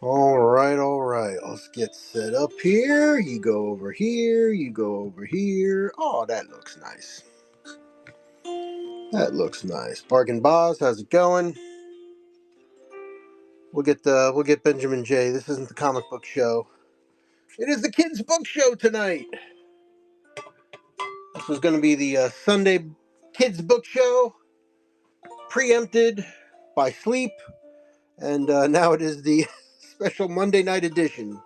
All right, all right. Let's get set up here. You go over here. You go over here. Oh, that looks nice. That looks nice. Bargain Boz, how's it going? We'll get Benjamin J. This isn't the comic book show. It is the kids' book show tonight. This was going to be the Sunday kids' book show, preempted by sleep, and now it is the special Monday night edition.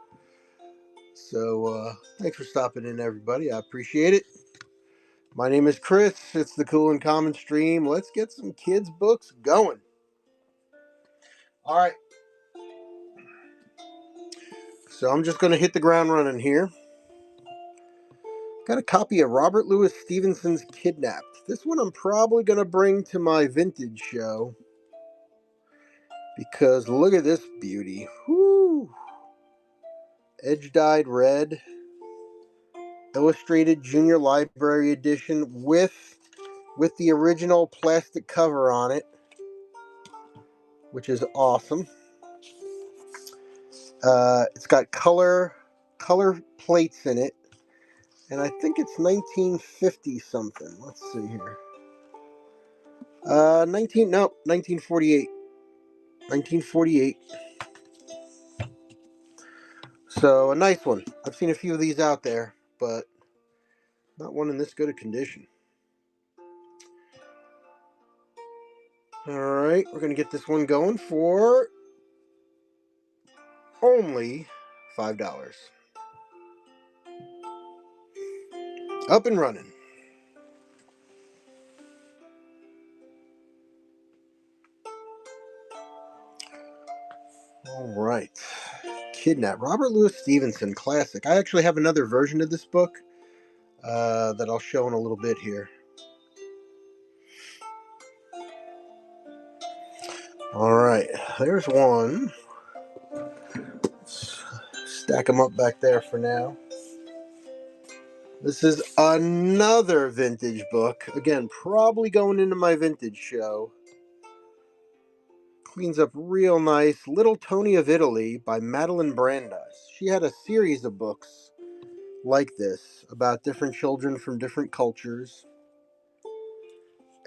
So thanks for stopping in, everybody. I appreciate it. My name is Chris. It's the Cool and Common Stream. Let's get some kids' books going. All right. So I'm just going to hit the ground running here. Got a copy of Robert Louis Stevenson's Kidnapped. This one I'm probably going to bring to my vintage show. Because look at this beauty. Whoo! Edge-dyed red. Illustrated Junior Library Edition with the original plastic cover on it, which is awesome. It's got color plates in it, and I think it's 1950 something. Let's see here. 1948. 1948. So a nice one. I've seen a few of these out there, but not one in this good a condition. Alright, we're going to get this one going for only $5. Up and running. Alright. Kidnap. Robert Louis Stevenson, classic. I actually have another version of this book that I'll show in a little bit here. Alright, there's one. Let's stack them up back there for now. This is another vintage book. Again, probably going into my vintage show. Cleans up real nice. Little Tony of Italy by Madeline Brandeis. She had a series of books like this about different children from different cultures.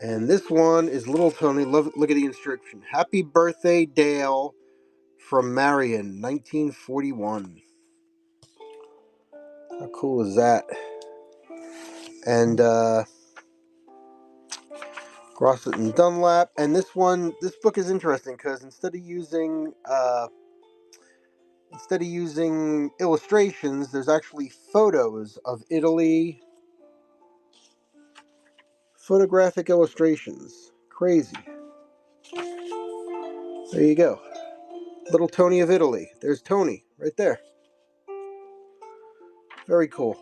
And this one is Little Tony. Look at the inscription. Happy birthday, Dale, from Marion, 1941. How cool is that? And Grosset and Dunlap. And this book is interesting because instead of using illustrations, there's actually photos of Italy. Photographic illustrations. Crazy. There you go. Little Tony of Italy. There's Tony right there. Very cool.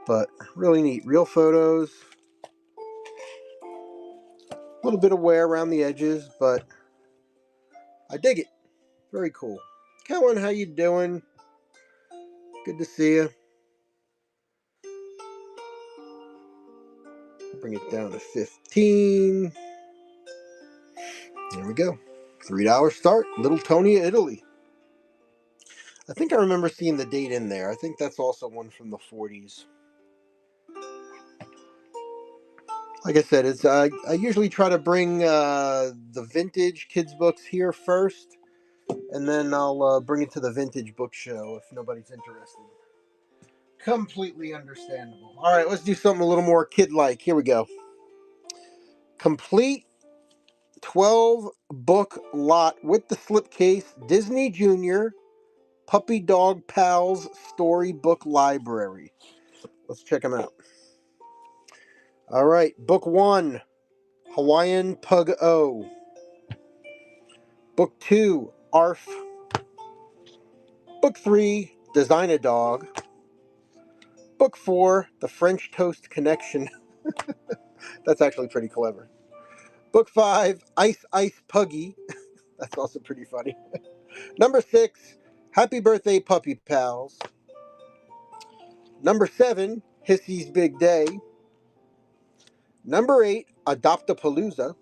But really neat. Real photos. A little bit of wear around the edges, but I dig it. Very cool. Kellen, how you doing? Good to see you. Bring it down to 15. There we go. $3 start. Little Tony of Italy. I think I remember seeing the date in there. I think that's also one from the 40s. Like I said, it's I usually try to bring the vintage kids books here first, and then I'll bring it to the vintage book show if nobody's interested. Completely understandable. All right, let's do something a little more kid-like. Here we go. Complete 12 book lot with the slipcase. Disney Junior Puppy Dog Pals Storybook Library. Let's check them out. All right, book 1, Hawaiian Pug-O. Book 2, Arf. Book 3, Design a Dog. Book 4, The French Toast Connection. That's actually pretty clever. Book 5, Ice Ice Puggy. That's also pretty funny. Number 6, Happy Birthday Puppy Pals. Number 7, Hissy's Big Day. Number 8, Adopt-a-Palooza.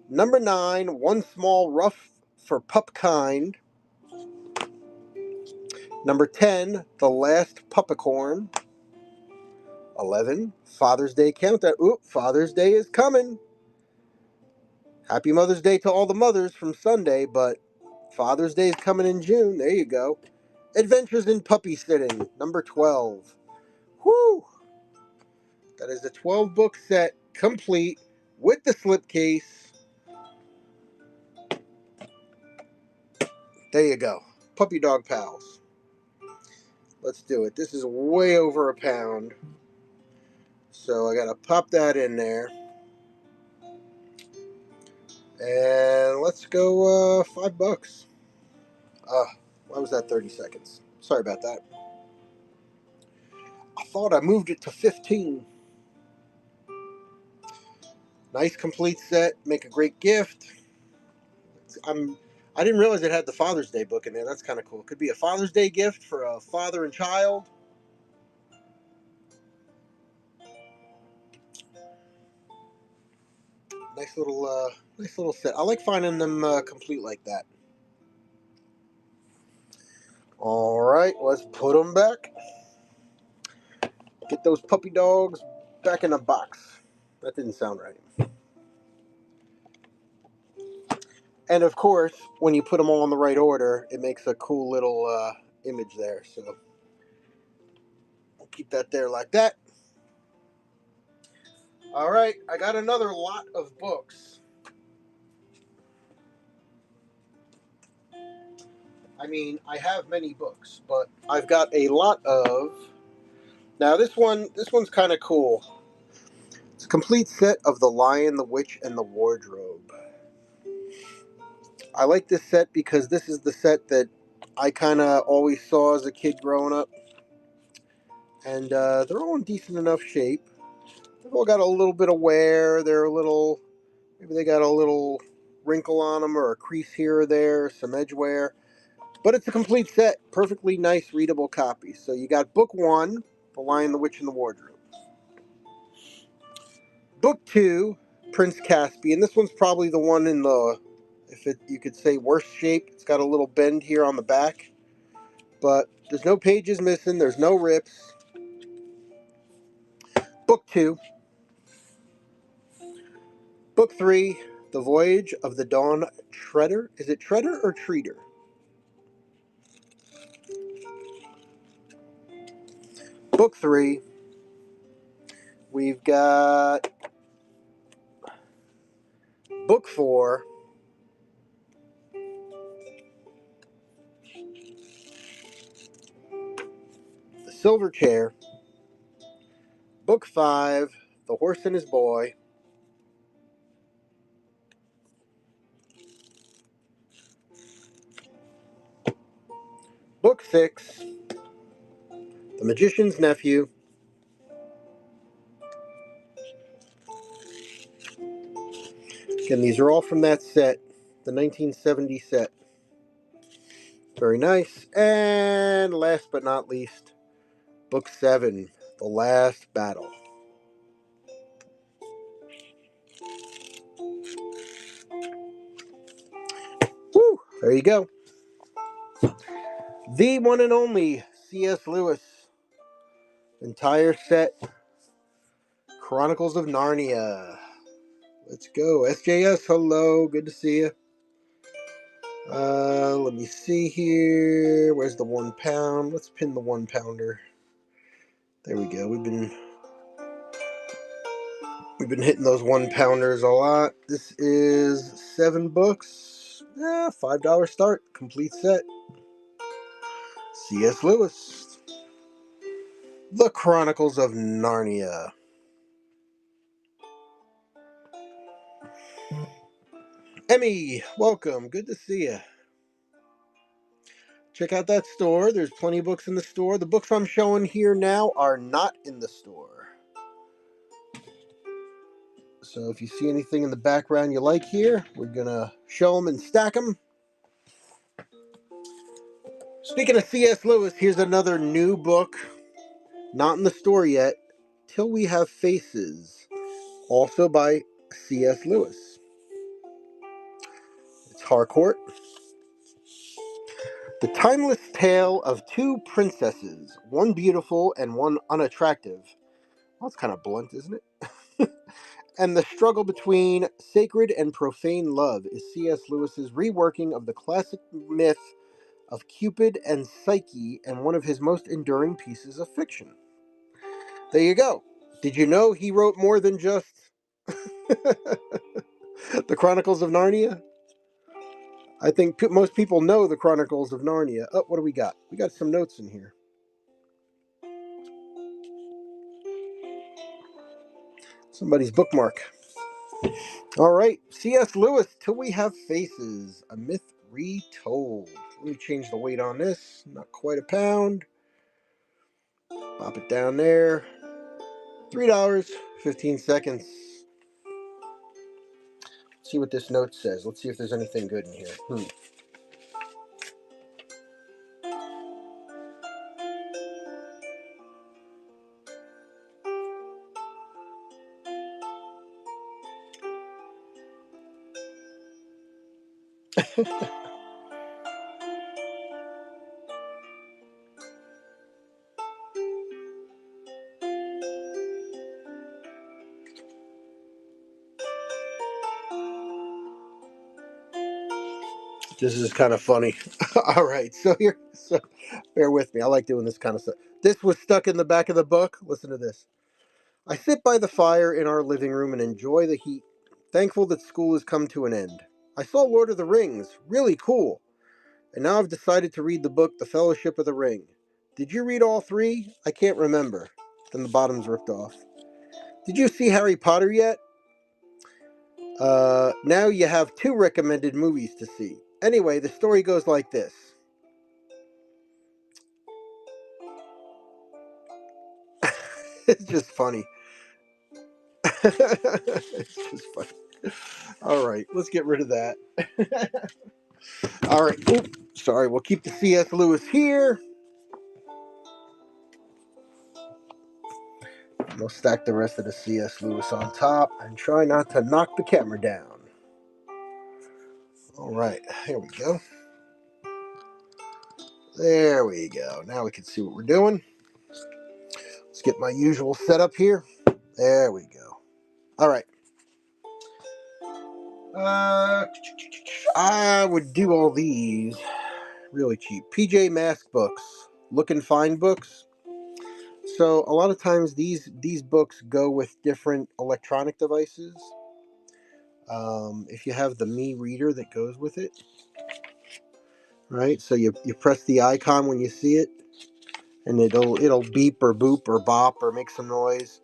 Number 9, One Small Rough for Pupkind. Number 10, The Last Puppicorn. 11, Father's Day Countdown. Ooh, Father's Day is coming. Happy Mother's Day to all the mothers from Sunday, but Father's Day is coming in June. There you go. Adventures in Puppy Sitting, number 12. Whew! That is the 12-book set, complete, with the slipcase. There you go. Puppy Dog Pals. Let's do it. This is way over a pound. So I gotta pop that in there. And let's go $5. Why was that 30 seconds? Sorry about that. I thought I moved it to 15. Nice complete set. Make a great gift. I didn't realize it had the Father's Day book in there. That's kind of cool. It could be a Father's Day gift for a father and child. Nice little set. I like finding them complete like that. All right, let's put them back. Get those puppy dogs back in the box. That didn't sound right. And of course, when you put them all in the right order, it makes a cool little image there. So I'll keep that there like that. All right, I got another lot of books. I mean, I have many books, but I've got a lot of. Now this one's kind of cool. It's a complete set of The Lion, the Witch, and the Wardrobe. I like this set because this is the set that I kind of always saw as a kid growing up. And they're all in decent enough shape. They've all got a little bit of wear. Maybe they got a little wrinkle on them or a crease here or there, some edge wear. But it's a complete set. Perfectly nice, readable copy. So you got book 1, The Lion, the Witch, and the Wardrobe. Book 2, Prince Caspian. This one's probably the one in the, you could say, worst shape. It's got a little bend here on the back. But there's no pages missing. There's no rips. Book 2. Book 3, The Voyage of the Dawn Treader. Is it Treader or Treater? Book 3. We've got Book 4. The Silver Chair. Book 5, The Horse and His Boy. Book 6, The Magician's Nephew. Again, these are all from that set, the 1970 set. Very nice. And last but not least, Book 7, The Last Battle. Woo! There you go. The one and only C.S. Lewis. Entire set. Chronicles of Narnia. Let's go. SJS, hello. Good to see you. Let me see here. Where's the 1 pound? Let's pin the 1 pounder. There we go. We've been hitting those 1 pounders a lot. This is 7 books. $5 start. Complete set. C.S. Lewis. The Chronicles of Narnia. Emmy, welcome. Good to see you. Check out that store. There's plenty of books in the store. The books I'm showing here now are not in the store. So if you see anything in the background you like here, we're going to show them and stack them. Speaking of C.S. Lewis, here's another new book. Not in the store yet. Till We Have Faces. Also by C.S. Lewis. It's Harcourt. The timeless tale of two princesses, one beautiful and one unattractive. Well, that's kind of blunt, isn't it? And the struggle between sacred and profane love is C.S. Lewis's reworking of the classic myth of Cupid and Psyche and one of his most enduring pieces of fiction. There you go. Did you know he wrote more than just the Chronicles of Narnia? I think most people know the Chronicles of Narnia. Oh, what do we got? We got some notes in here. Somebody's bookmark. All right, C.S. Lewis, Till We Have Faces, a myth retold. Let me change the weight on this. Not quite a pound. Pop it down there. $3, 15 seconds. See what this note says. Let's see if there's anything good in here. This is kind of funny. All right, so bear with me. I like doing this kind of stuff. This was stuck in the back of the book. Listen to this. I sit by the fire in our living room and enjoy the heat, thankful that school has come to an end. I saw Lord of the Rings. Really cool. And now I've decided to read the book The Fellowship of the Ring. Did you read all three? I can't remember. Then the bottom's ripped off. Did you see Harry Potter yet? Now you have 2 recommended movies to see. Anyway, the story goes like this. It's just funny. It's just funny. All right, let's get rid of that. All right. Oop, sorry, we'll keep the C.S. Lewis here. We'll stack the rest of the C.S. Lewis on top and try not to knock the camera down. All right, here we go. There we go. Now we can see what we're doing. Let's get my usual setup here. There we go. All right. I would do all these really cheap. PJ Masks books, Look and Find books. So a lot of times these books go with different electronic devices. If you have the Me Reader that goes with it, right? So you press the icon when you see it, and it'll beep or boop or bop or make some noise.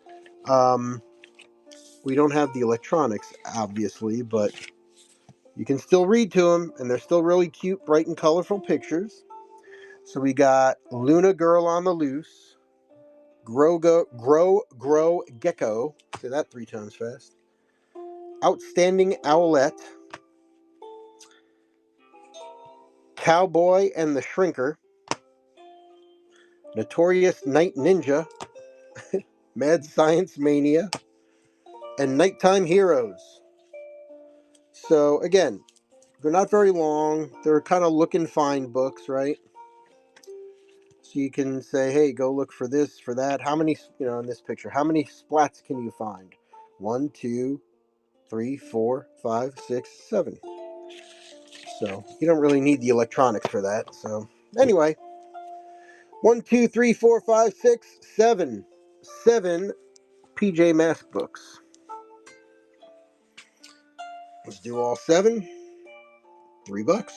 We don't have the electronics, obviously, but you can still read to them, and they're still really cute, bright, and colorful pictures. So we got Luna Girl on the Loose, Grow Gecko, say that 3 times fast, Outstanding Owlette, Cowboy and the Shrinker, Notorious Night Ninja, Mad Science Mania, and Nighttime Heroes. So again, they're not very long. They're kind of look and find books, right? So you can say, hey, go look for this, for that. How many, in this picture, how many splats can you find? 1, 2, 3, 4, 5, 6, 7. So you don't really need the electronics for that. So anyway, 1, 2, 3, 4, 5, 6, 7. 7 PJ Masks books. Let's do all 7. $3.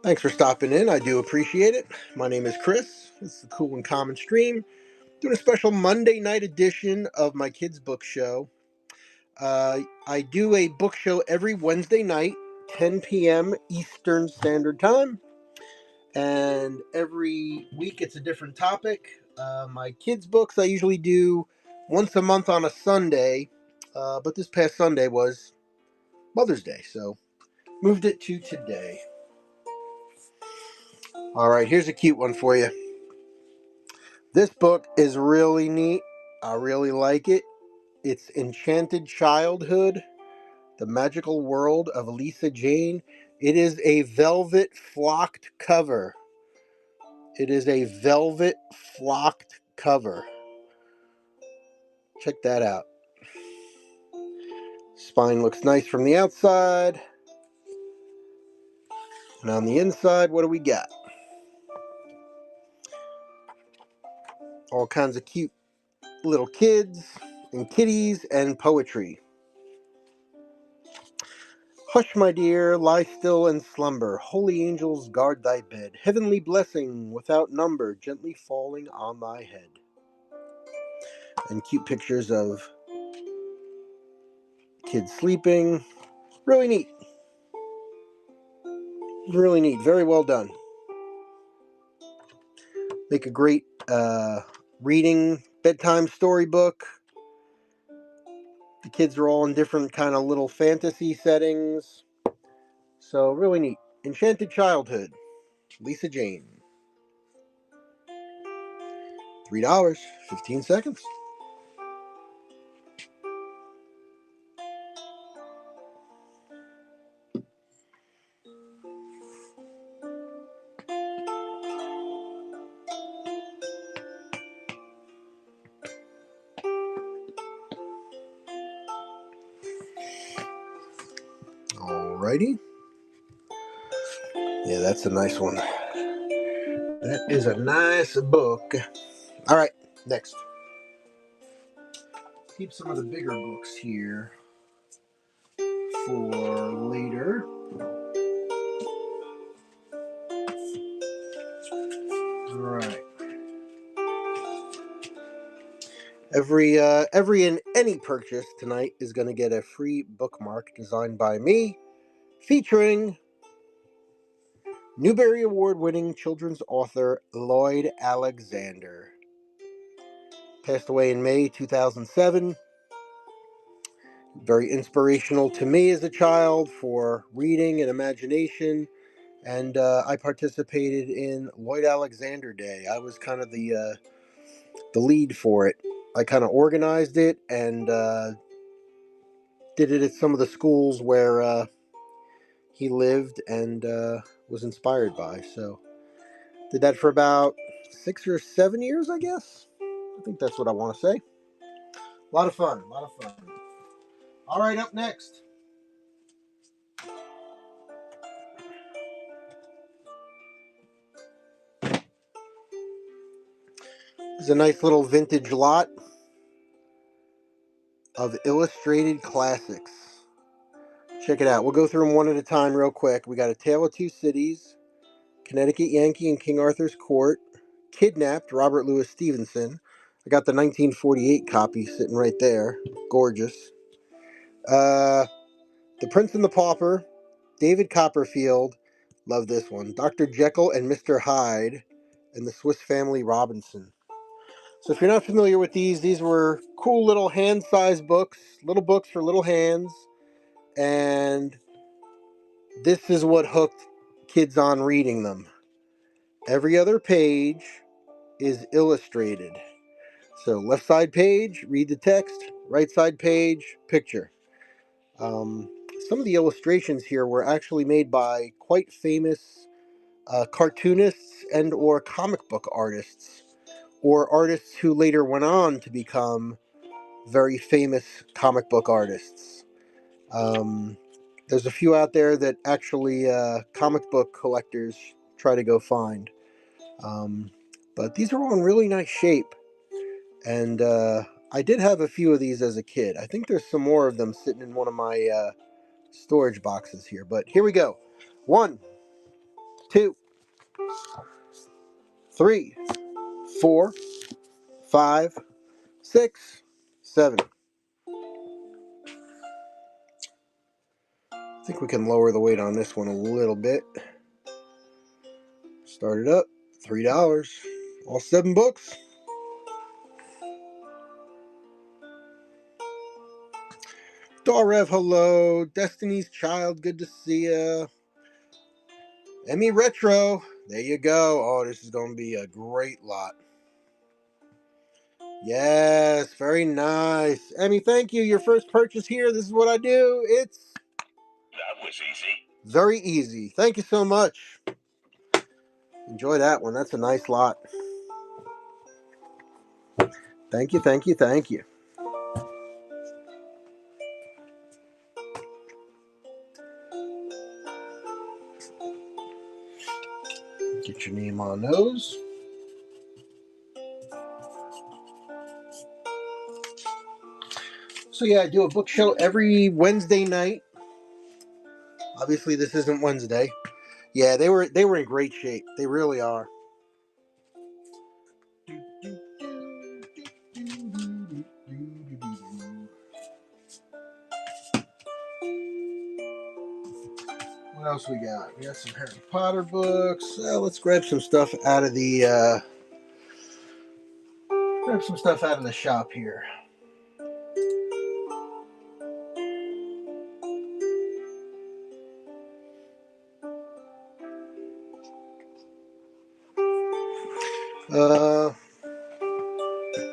Thanks for stopping in. I do appreciate it. My name is Chris. This is the Cool and Common Stream. Doing a special Monday night edition of my kids' book show. I do a book show every Wednesday night, 10 p.m. Eastern Standard Time. And every week it's a different topic. My kids' books I usually do once a month on a Sunday. But this past Sunday was Mother's Day, so moved it to today. All right, here's a cute one for you. This book is really neat. I really like it. It's Enchanted Childhood, The Magical World of Lisa Jane. It is a velvet flocked cover. It is a velvet flocked cover. Check that out. Spine looks nice from the outside. And on the inside, what do we got? All kinds of cute little kids and kitties and poetry. Hush, my dear, lie still and slumber. Holy angels guard thy bed. Heavenly blessing without number gently falling on thy head. And cute pictures of kids sleeping. Really neat. Really neat. Very well done. Make a great reading bedtime storybook. The kids are all in different kind of little fantasy settings. So really neat. Enchanted Childhood. Lisa Jane. $3, 15 seconds. Alrighty. Yeah, that's a nice one. That is a nice book. Alright, next. Keep some of the bigger books here for later. Alright. Every and any purchase tonight is going to get a free bookmark designed by me, featuring Newbery Award-winning children's author Lloyd Alexander. Passed away in May 2007. Very inspirational to me as a child for reading and imagination. And I participated in Lloyd Alexander Day. I was kind of the lead for it. I kind of organized it and did it at some of the schools where he lived and was inspired by. So did that for about 6 or 7 years, I guess. I think that's what I want to say. A lot of fun. All right, up next. There's a nice little vintage lot of illustrated classics. Check it out. We'll go through them one at a time real quick. We got A Tale of Two Cities, Connecticut Yankee in King Arthur's Court, Kidnapped, Robert Louis Stevenson. I got the 1948 copy sitting right there. Gorgeous. The Prince and the Pauper, David Copperfield. Love this one. Dr. Jekyll and Mr. Hyde, and the Swiss Family Robinson. So if you're not familiar with these were cool little hand-sized books, little books for little hands, and this is what hooked kids on reading them. Every other page is illustrated. So left side page, read the text, right side page, picture. Some of the illustrations here were actually made by quite famous cartoonists and or comic book artists, or artists who later went on to become very famous comic book artists. There's a few out there that actually comic book collectors try to go find. But these are all in really nice shape. And I did have a few of these as a kid. I think there's some more of them sitting in one of my storage boxes here. But here we go. 1, 2, 3, 4, 5, 6, 7. I think we can lower the weight on this one a little bit. Start it up. $3. All 7 books. Darev, hello. Destiny's Child, good to see ya. Emmy Retro, there you go. Oh, this is going to be a great lot. Yes, very nice. Emmy, thank you. Your first purchase here. This is what I do. It's That was easy. very easy. Thank you so much. Enjoy that one. That's a nice lot. Thank you, thank you, thank you. Get your name on those. So yeah, I do a book show every Wednesday night. Obviously, this isn't Wednesday. Yeah, they were in great shape. They really are. What else we got? We got some Harry Potter books. Let's grab some stuff out of the shop here. Let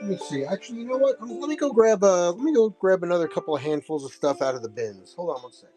me see. Actually, you know what? Let me go grab another couple of handfuls of stuff out of the bins. Hold on one second.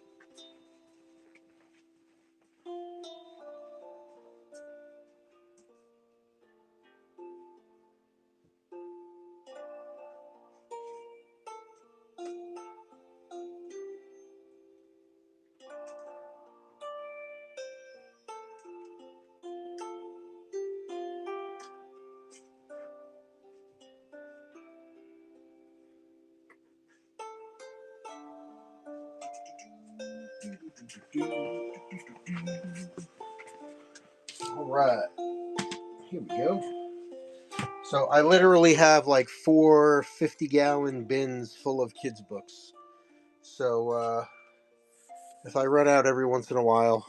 All right, here we go. So I literally have like 4 50-gallon bins full of kids' books. So if I run out every once in a while,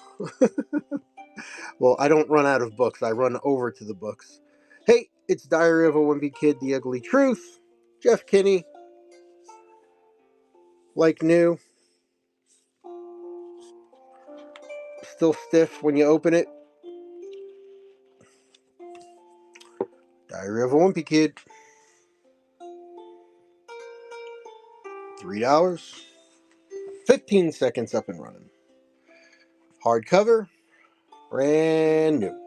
well, I don't run out of books. I run over to the books. Hey, it's Diary of a Wimpy Kid, The Ugly Truth. Jeff Kinney, like new, still stiff when you open it. Diary of a Wimpy Kid. $3. 15 seconds up and running. Hardcover, brand new.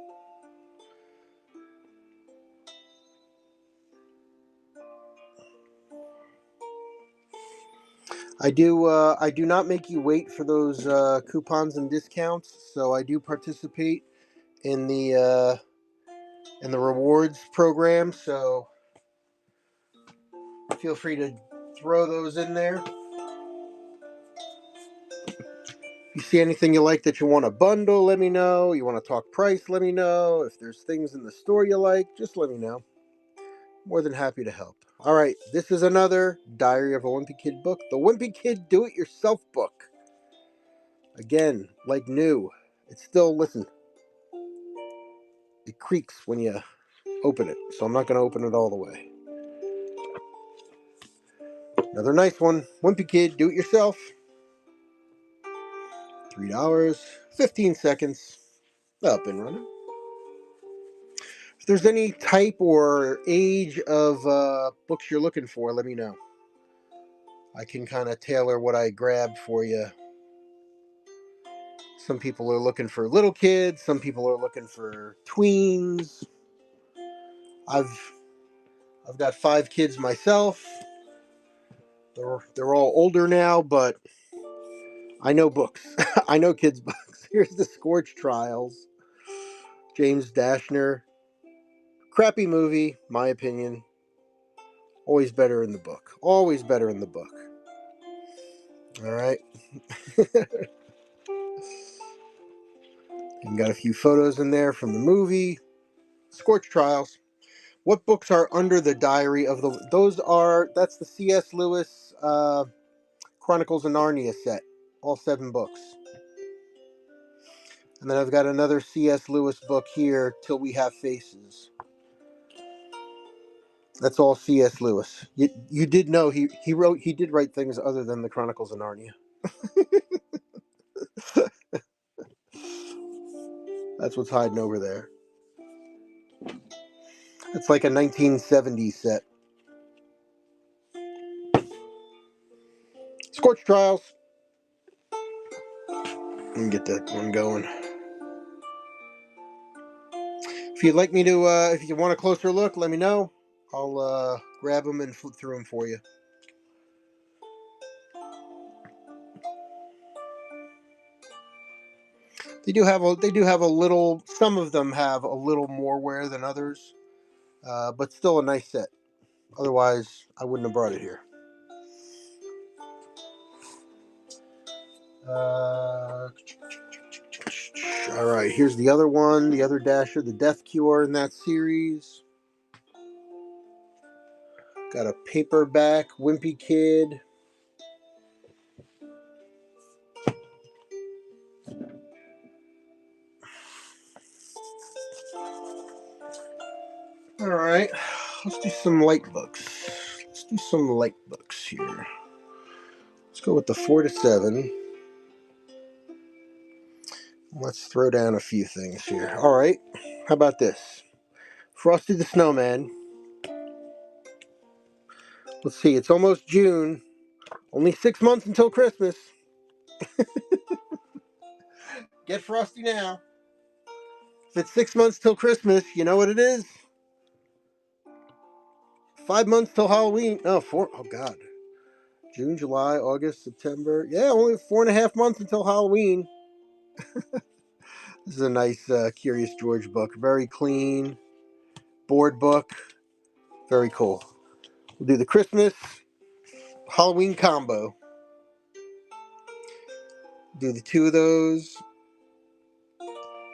I do not make you wait for those coupons and discounts, so I do participate in the rewards program. So feel free to throw those in there. If you see anything you like that you want to bundle, let me know. You want to talk price, let me know. If there's things in the store you like, just let me know. More than happy to help. All right, this is another Diary of a Wimpy Kid book, the Wimpy Kid Do-It-Yourself book. Again, like new. It's still, listen, it creaks when you open it, so I'm not going to open it all the way. Another nice one, Wimpy Kid Do-It-Yourself. $3, 15 seconds, up and running. If there's any type or age of books you're looking for, let me know. I can kind of tailor what I grab for you. Some people are looking for little kids. Some people are looking for tweens. I've got 5 kids myself. They're all older now, but I know books. I know kids' books. Here's the Scorch Trials. James Dashner. Crappy movie, my opinion. Always better in the book. Always better in the book. All right. And got a few photos in there from the movie. Scorch Trials. What books are under the Diary of the... That's the C.S. Lewis Chronicles of Narnia set. All 7 books. And then I've got another C.S. Lewis book here, Till We Have Faces. That's all C.S. Lewis. You did know he did write things other than the Chronicles of Narnia. That's what's hiding over there. It's like a 1970s set. Scorch Trials. Let me get that one going. If you'd like me to, if you want a closer look, let me know. I'll grab them and flip through them for you. They do have a little. Some of them have a little more wear than others, but still a nice set. Otherwise, I wouldn't have brought it here. All right, here's the other one, the other Dasher, the Death Cure in that series. Got a paperback Wimpy Kid. All right, let's do some light books. Let's do some light books here. Let's go with the 4 to 7. Let's throw down a few things here. All right, how about this? Frosty the Snowman. Let's see, it's almost June. Only 6 months until Christmas. Get Frosty now. If it's 6 months till Christmas, you know what it is? 5 months till Halloween. No, 4. Oh, God. June, July, August, September. Yeah, only 4.5 months until Halloween. This is a nice Curious George book. Very clean. Board book. Very cool. We'll do the Christmas Halloween combo. Do the 2 of those.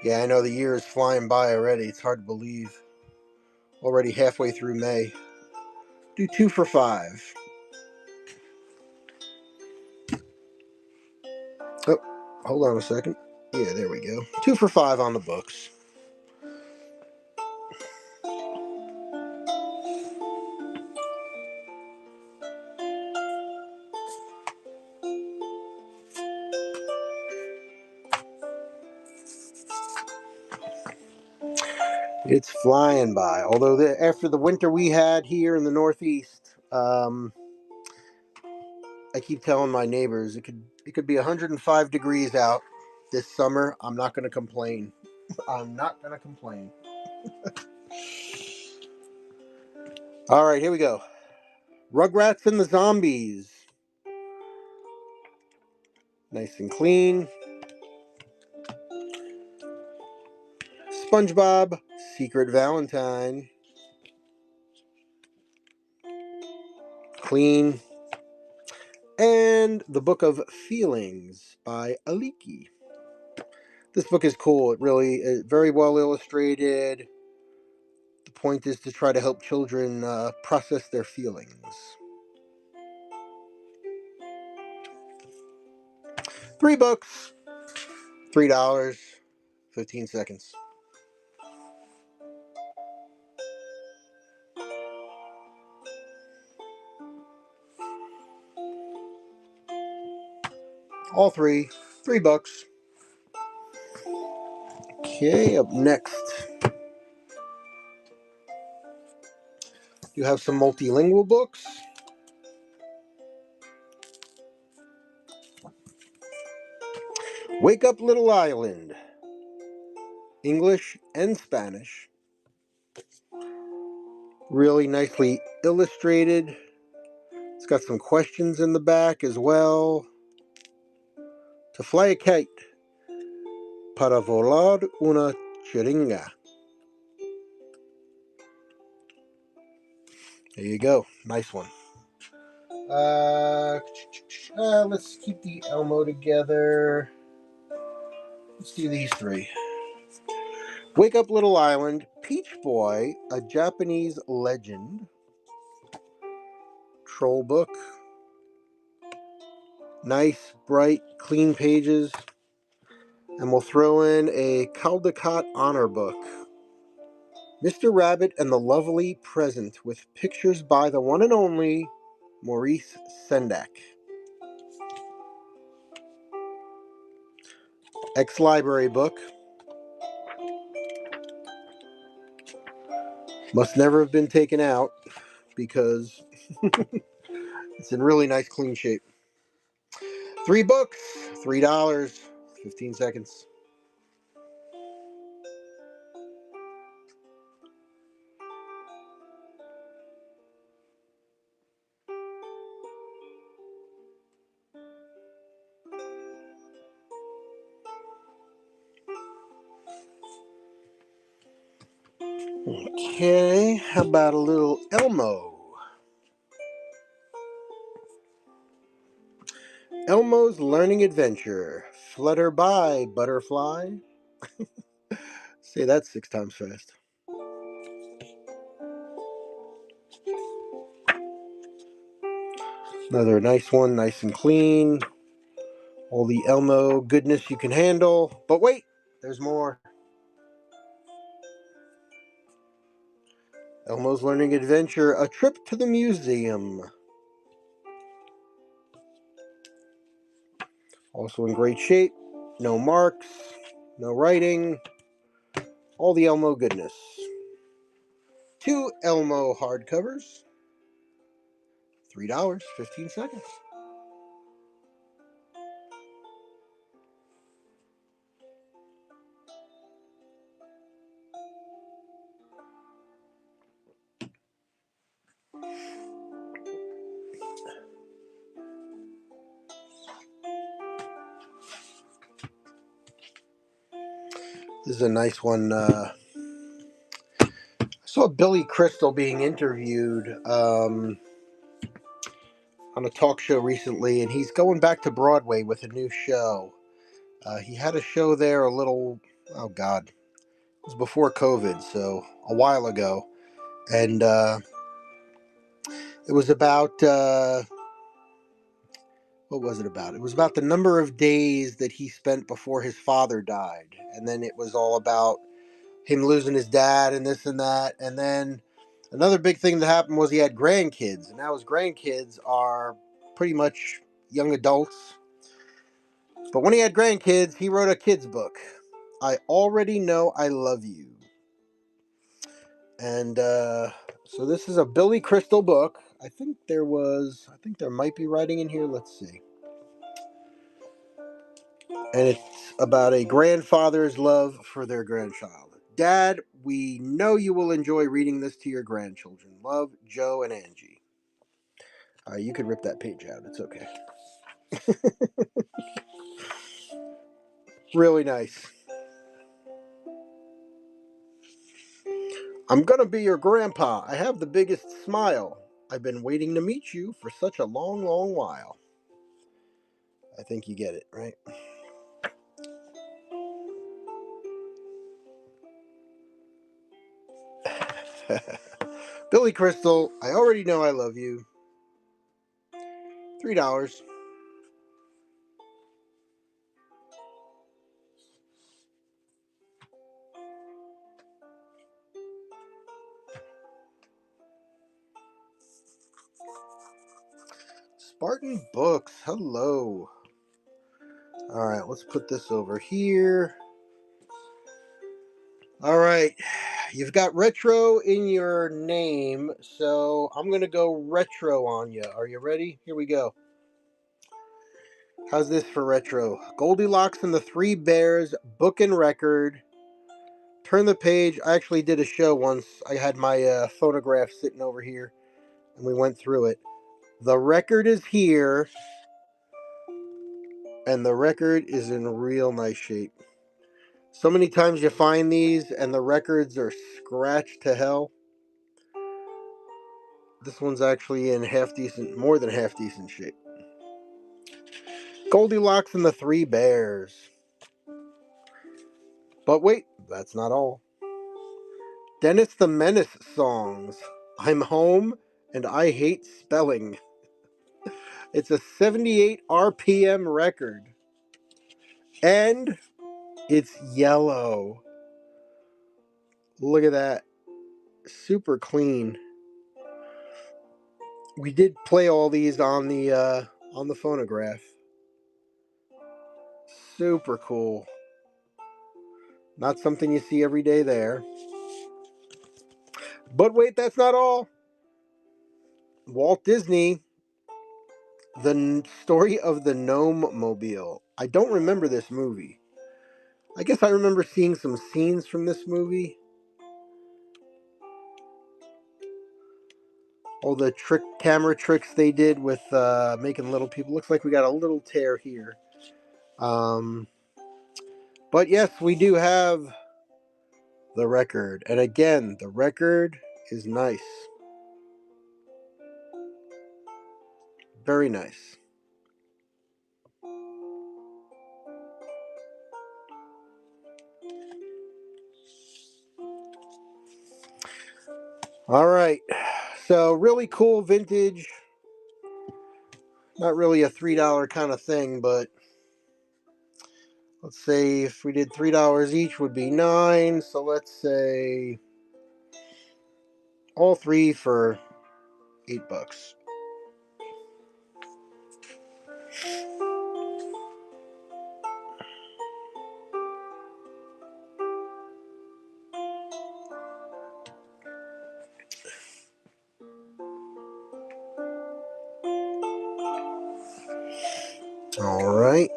Yeah, I know the year is flying by already. It's hard to believe. Already halfway through May. Do 2 for $5. Oh, hold on a second. Yeah, there we go. 2 for $5 on the books. It's flying by. Although after the winter we had here in the Northeast, I keep telling my neighbors it could be 105 degrees out this summer. I'm not going to complain. I'm not going to complain. All right, here we go. Rugrats and the Zombies. Nice and clean. SpongeBob, Secret Valentine. Clean. And The Book of Feelings by Aliki. This book is cool. It really is very well illustrated. The point is to try to help children process their feelings. $3, $3, 15 seconds. All three, $3. Okay, up next, you have some multilingual books. Wake Up Little Island, English and Spanish. Really nicely illustrated. It's got some questions in the back as well. To fly a kite. Para volar una chiringa. There you go. Nice one. Let's keep the Elmo together. Let's do these 3. Wake Up Little Island, Peach Boy, a Japanese legend. Troll book. Nice, bright, clean pages. And we'll throw in a Caldecott honor book. Mr. Rabbit and the Lovely Present with pictures by the one and only Maurice Sendak. Ex-library book. Must never have been taken out because it's in really nice clean shape. 3 books, $3, 15 seconds. Okay, how about a little Elmo? Elmo's Learning Adventure. Flutter by, butterfly. Say that 6 times fast. Another nice one, nice and clean. All the Elmo goodness you can handle. But wait, there's more. Elmo's Learning Adventure, A Trip to the Museum. Also in great shape. No marks, no writing. All the Elmo goodness. 2 Elmo hardcovers. $3, 15 seconds. This is a nice one. I saw Billy Crystal being interviewed on a talk show recently, and he's going back to Broadway with a new show. He had a show there a little, oh God, it was before COVID, so a while ago. And it was about, what was it about? It was about the number of days that he spent before his father died. And then it was all about him losing his dad and this and that. And then another big thing that happened was he had grandkids. And now his grandkids are pretty much young adults. But when he had grandkids, he wrote a kid's book. I Already Know I Love You. And so this is a Billy Crystal book. I think there might be writing in here. Let's see. And it's about a grandfather's love for their grandchild. Dad, we know you will enjoy reading this to your grandchildren. Love, Joe and Angie. You could rip that page out. It's okay. Really nice. I'm gonna be your grandpa. I have the biggest smile. I've been waiting to meet you for such a long, long while. I think you get it, right? Billy Crystal, I Already Know I Love You. $3. Spartan Books, hello. Alright, let's put this over here. Alright, you've got retro in your name, so I'm going to go retro on you. Are you ready? Here we go. How's this for retro? Goldilocks and the Three Bears, book and record. Turn the page. I actually did a show once. I had my phonograph sitting over here, and we went through it. The record is here, and the record is in real nice shape. So many times you find these, and the records are scratched to hell. This one's actually in more than half decent shape. Goldilocks and the Three Bears. But wait, that's not all. Dennis the Menace songs. I'm home and I hate spelling. It's a 78 RPM record. And it's yellow. Look at that. Super clean. We did play all these on the phonograph. Super cool. Not something you see every day there. But wait, that's not all. Walt Disney, The Story of the Gnome Mobile. I don't remember this movie. I guess I remember seeing some scenes from this movie. All the camera tricks they did with making little people. Looks like we got a little tear here. But yes, we do have the record. And again, the record is nice. Very nice. All right. So, really cool vintage. Not really a $3 kind of thing, but let's say if we did $3 each would be 9. So let's say all three for $8. All right.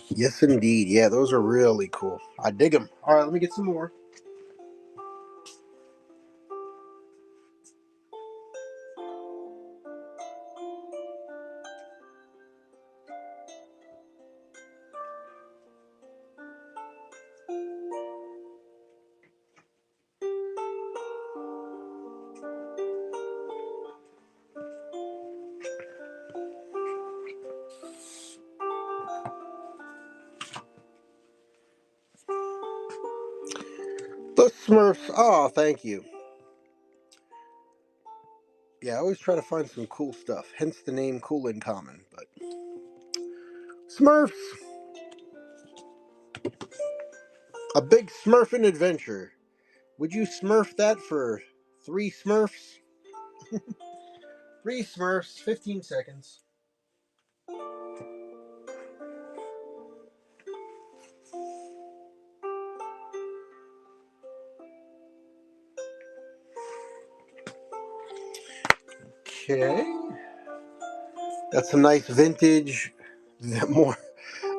Yes, indeed. Yeah, those are really cool. I dig them. All right, let me get some more. The Smurfs. Oh, thank you. Yeah, I always try to find some cool stuff. Hence the name Cool in Common. But Smurfs. A big Smurfing adventure. Would you Smurf that for 3 Smurfs? 3 Smurfs, 15 seconds. Okay. That's some nice vintage, more,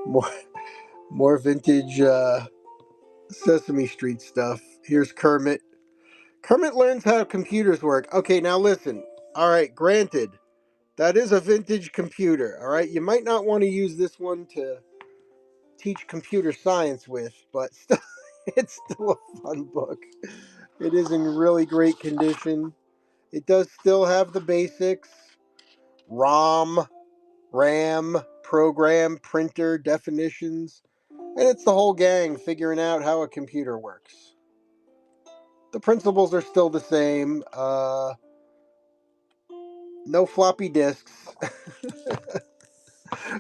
more, more vintage Sesame Street stuff. Here's Kermit. Kermit learns how computers work. Okay, now listen. All right, granted, that is a vintage computer. All right, you might not want to use this one to teach computer science with, but still, it's still a fun book. It is in really great condition. It does still have the basics: ROM, RAM, program, printer, definitions, and it's the whole gang figuring out how a computer works. The principles are still the same. No floppy disks.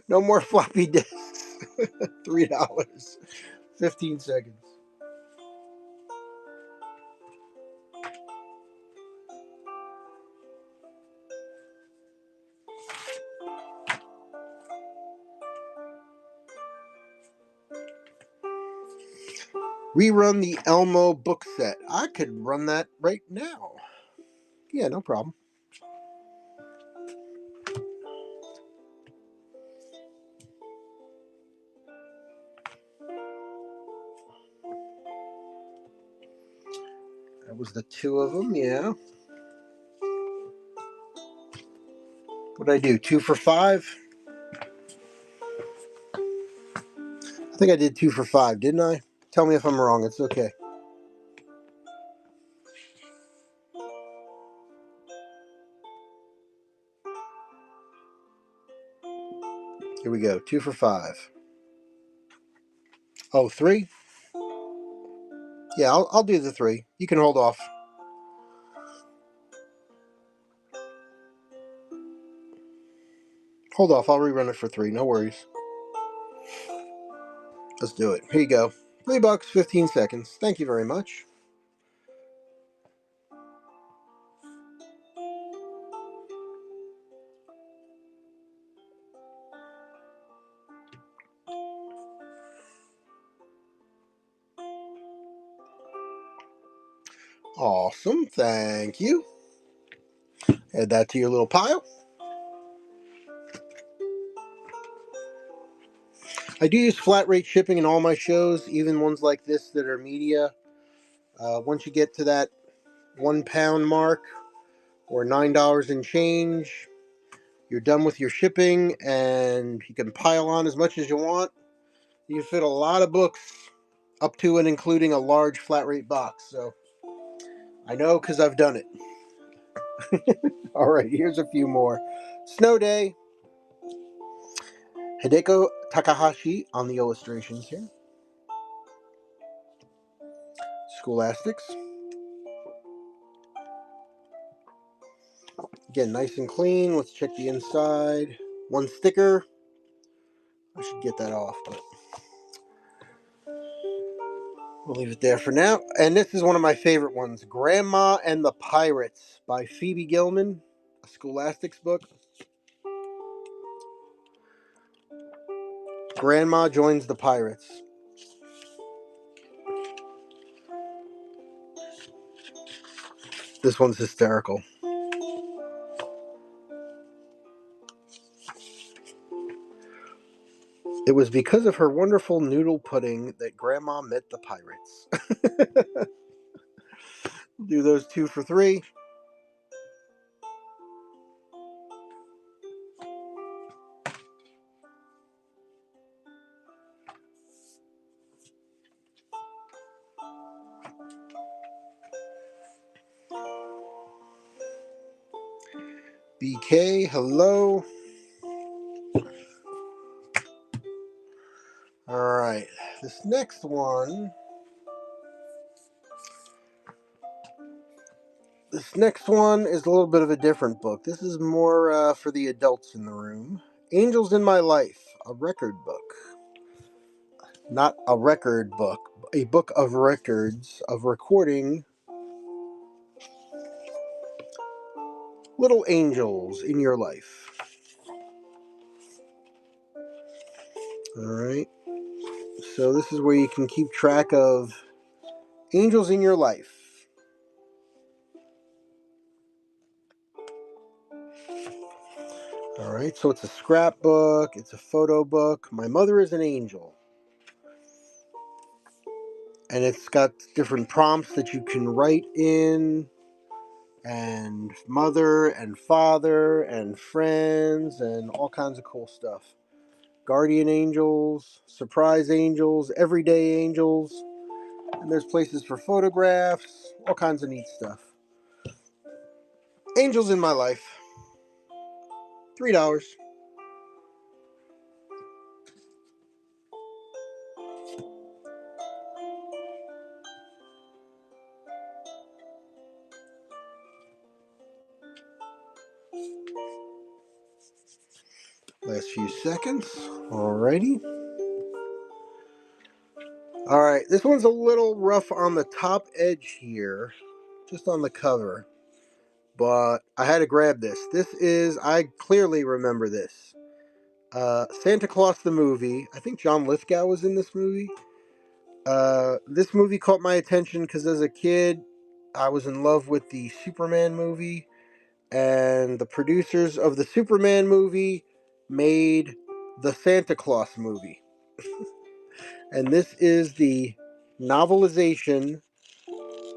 No more floppy disks. $3. 15 seconds. Rerun the Elmo book set. I could run that right now. Yeah, no problem. That was the 2 of them, yeah. What'd I do? 2 for 5? I think I did 2 for 5, didn't I? Tell me if I'm wrong. It's okay. Here we go. 2 for 5. Oh, 3? Yeah, I'll do the 3. You can hold off. Hold off. I'll rerun it for 3. No worries. Let's do it. Here you go. $3, 15 seconds. Thank you very much. Awesome. Thank you. Add that to your little pile. I do use flat rate shipping in all my shows, even ones like this that are media. Once you get to that £1 mark or $9 and change, you're done with your shipping and you can pile on as much as you want. You can fit a lot of books up to and including a large flat rate box. So I know because I've done it. All right, here's a few more. Snow Day. Hideko Takahashi on the illustrations here. Scholastics. Again, nice and clean. Let's check the inside. One sticker. I should get that off, but we'll leave it there for now. And this is one of my favorite ones. Grandma and the Pirates by Phoebe Gilman. A Scholastics book. Grandma joins the Pirates. This one's hysterical. It was because of her wonderful noodle pudding that Grandma met the pirates. Do those 2 for $3. BK, hello. Alright, this next one is a little bit of a different book. This is more for the adults in the room. Angels in My Life, a record book. Not a record book, a book of records of recording little angels in your life. Alright, so this is where you can keep track of angels in your life. Alright, so it's a scrapbook, it's a photo book. My Mother is an Angel. And it's got different prompts that you can write in, and mother and father and friends and all kinds of cool stuff. Guardian angels, surprise angels, everyday angels, and there's places for photographs, all kinds of neat stuff. Angels in My Life, $3. Last few seconds. Alrighty. Alright, this one's a little rough on the top edge here, just on the cover. But I had to grab this. I clearly remember this. Santa Claus the movie. I think John Lithgow was in this movie. This movie caught my attention because as a kid, I was in love with the Superman movie. And the producers of the Superman movie made the Santa Claus movie. And this is the novelization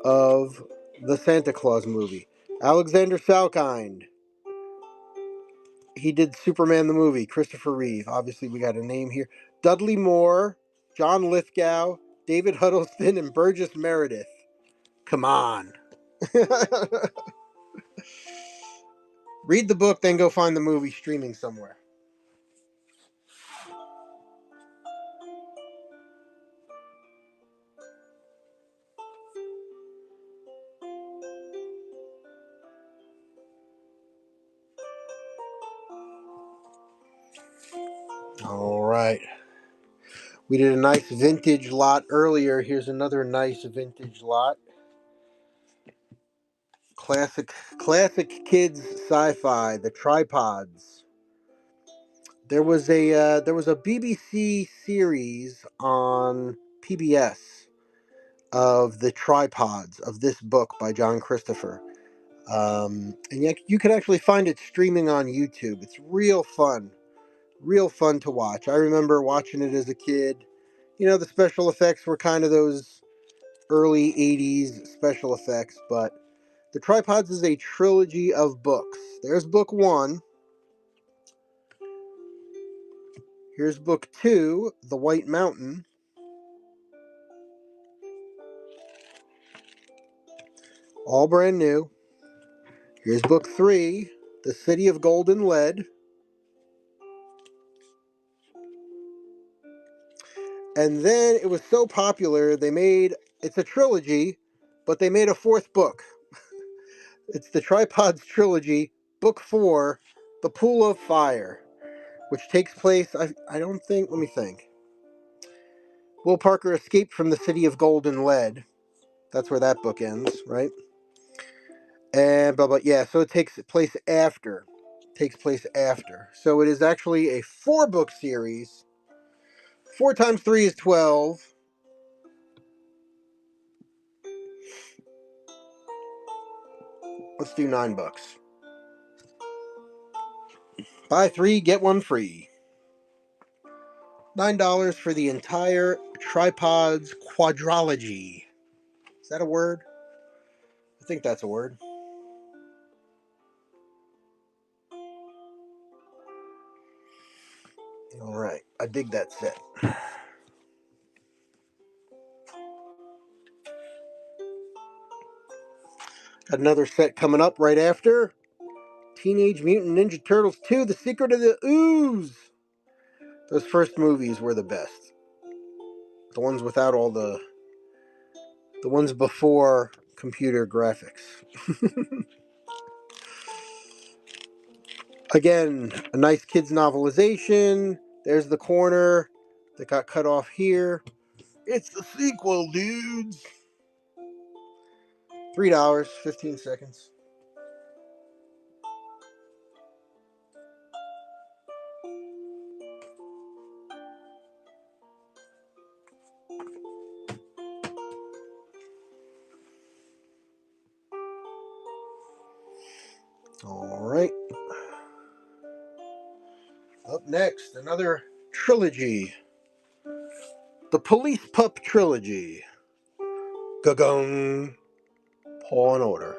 of the Santa Claus movie. Alexander Salkind. He did Superman the movie. Christopher Reeve. Obviously, we got a name here. Dudley Moore, John Lithgow, David Huddleston, and Burgess Meredith. Come on. Read the book, then go find the movie streaming somewhere. All right. We did a nice vintage lot earlier. Here's another nice vintage lot. Classic kids sci-fi. The Tripods. There was a BBC series on PBS of the Tripods of this book by John Christopher. And you could actually find it streaming on YouTube. It's real fun. Real fun to watch. I remember watching it as a kid. The special effects were kind of those early 80s special effects, but The Tripods is a trilogy of books. There's book 1. Here's book 2, The White Mountain. All brand new. Here's book 3, The City of Gold and Lead. And then it was so popular, it's a trilogy, but they made a 4th book. It's the Tripods trilogy, book 4, The Pool of Fire, which takes place, I don't think, let me think. Will Parker escaped from the City of Gold and Lead. That's where that book ends, right? And blah blah. Yeah, so it takes place after. So it is actually a 4-book series. 4 times 3 is 12. Let's do 9 books. Buy 3, get 1 free. $9 for the entire Tripods quadrology. Is that a word? I think that's a word. Alright, I dig that set. Got another set coming up right after. Teenage Mutant Ninja Turtles 2, The Secret of the Ooze. Those first movies were the best. The ones without all the ones before computer graphics. Again, a nice kids novelization. There's the corner that got cut off here. It's the sequel, dudes. $3, 15 seconds. Alright. Up next, another trilogy. The Police Pup Trilogy. Gagong. Paw and Order.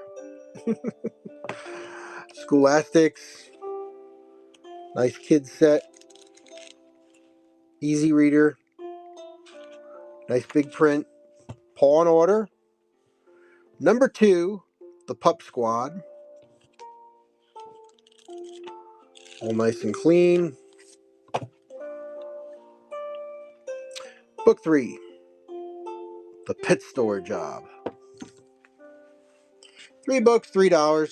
Scholastics. Nice kids set. Easy reader. Nice big print. Paw and Order. Number 2, The Pup Squad. All nice and clean. Book 3, The Pet Store Job. 3 books, $3.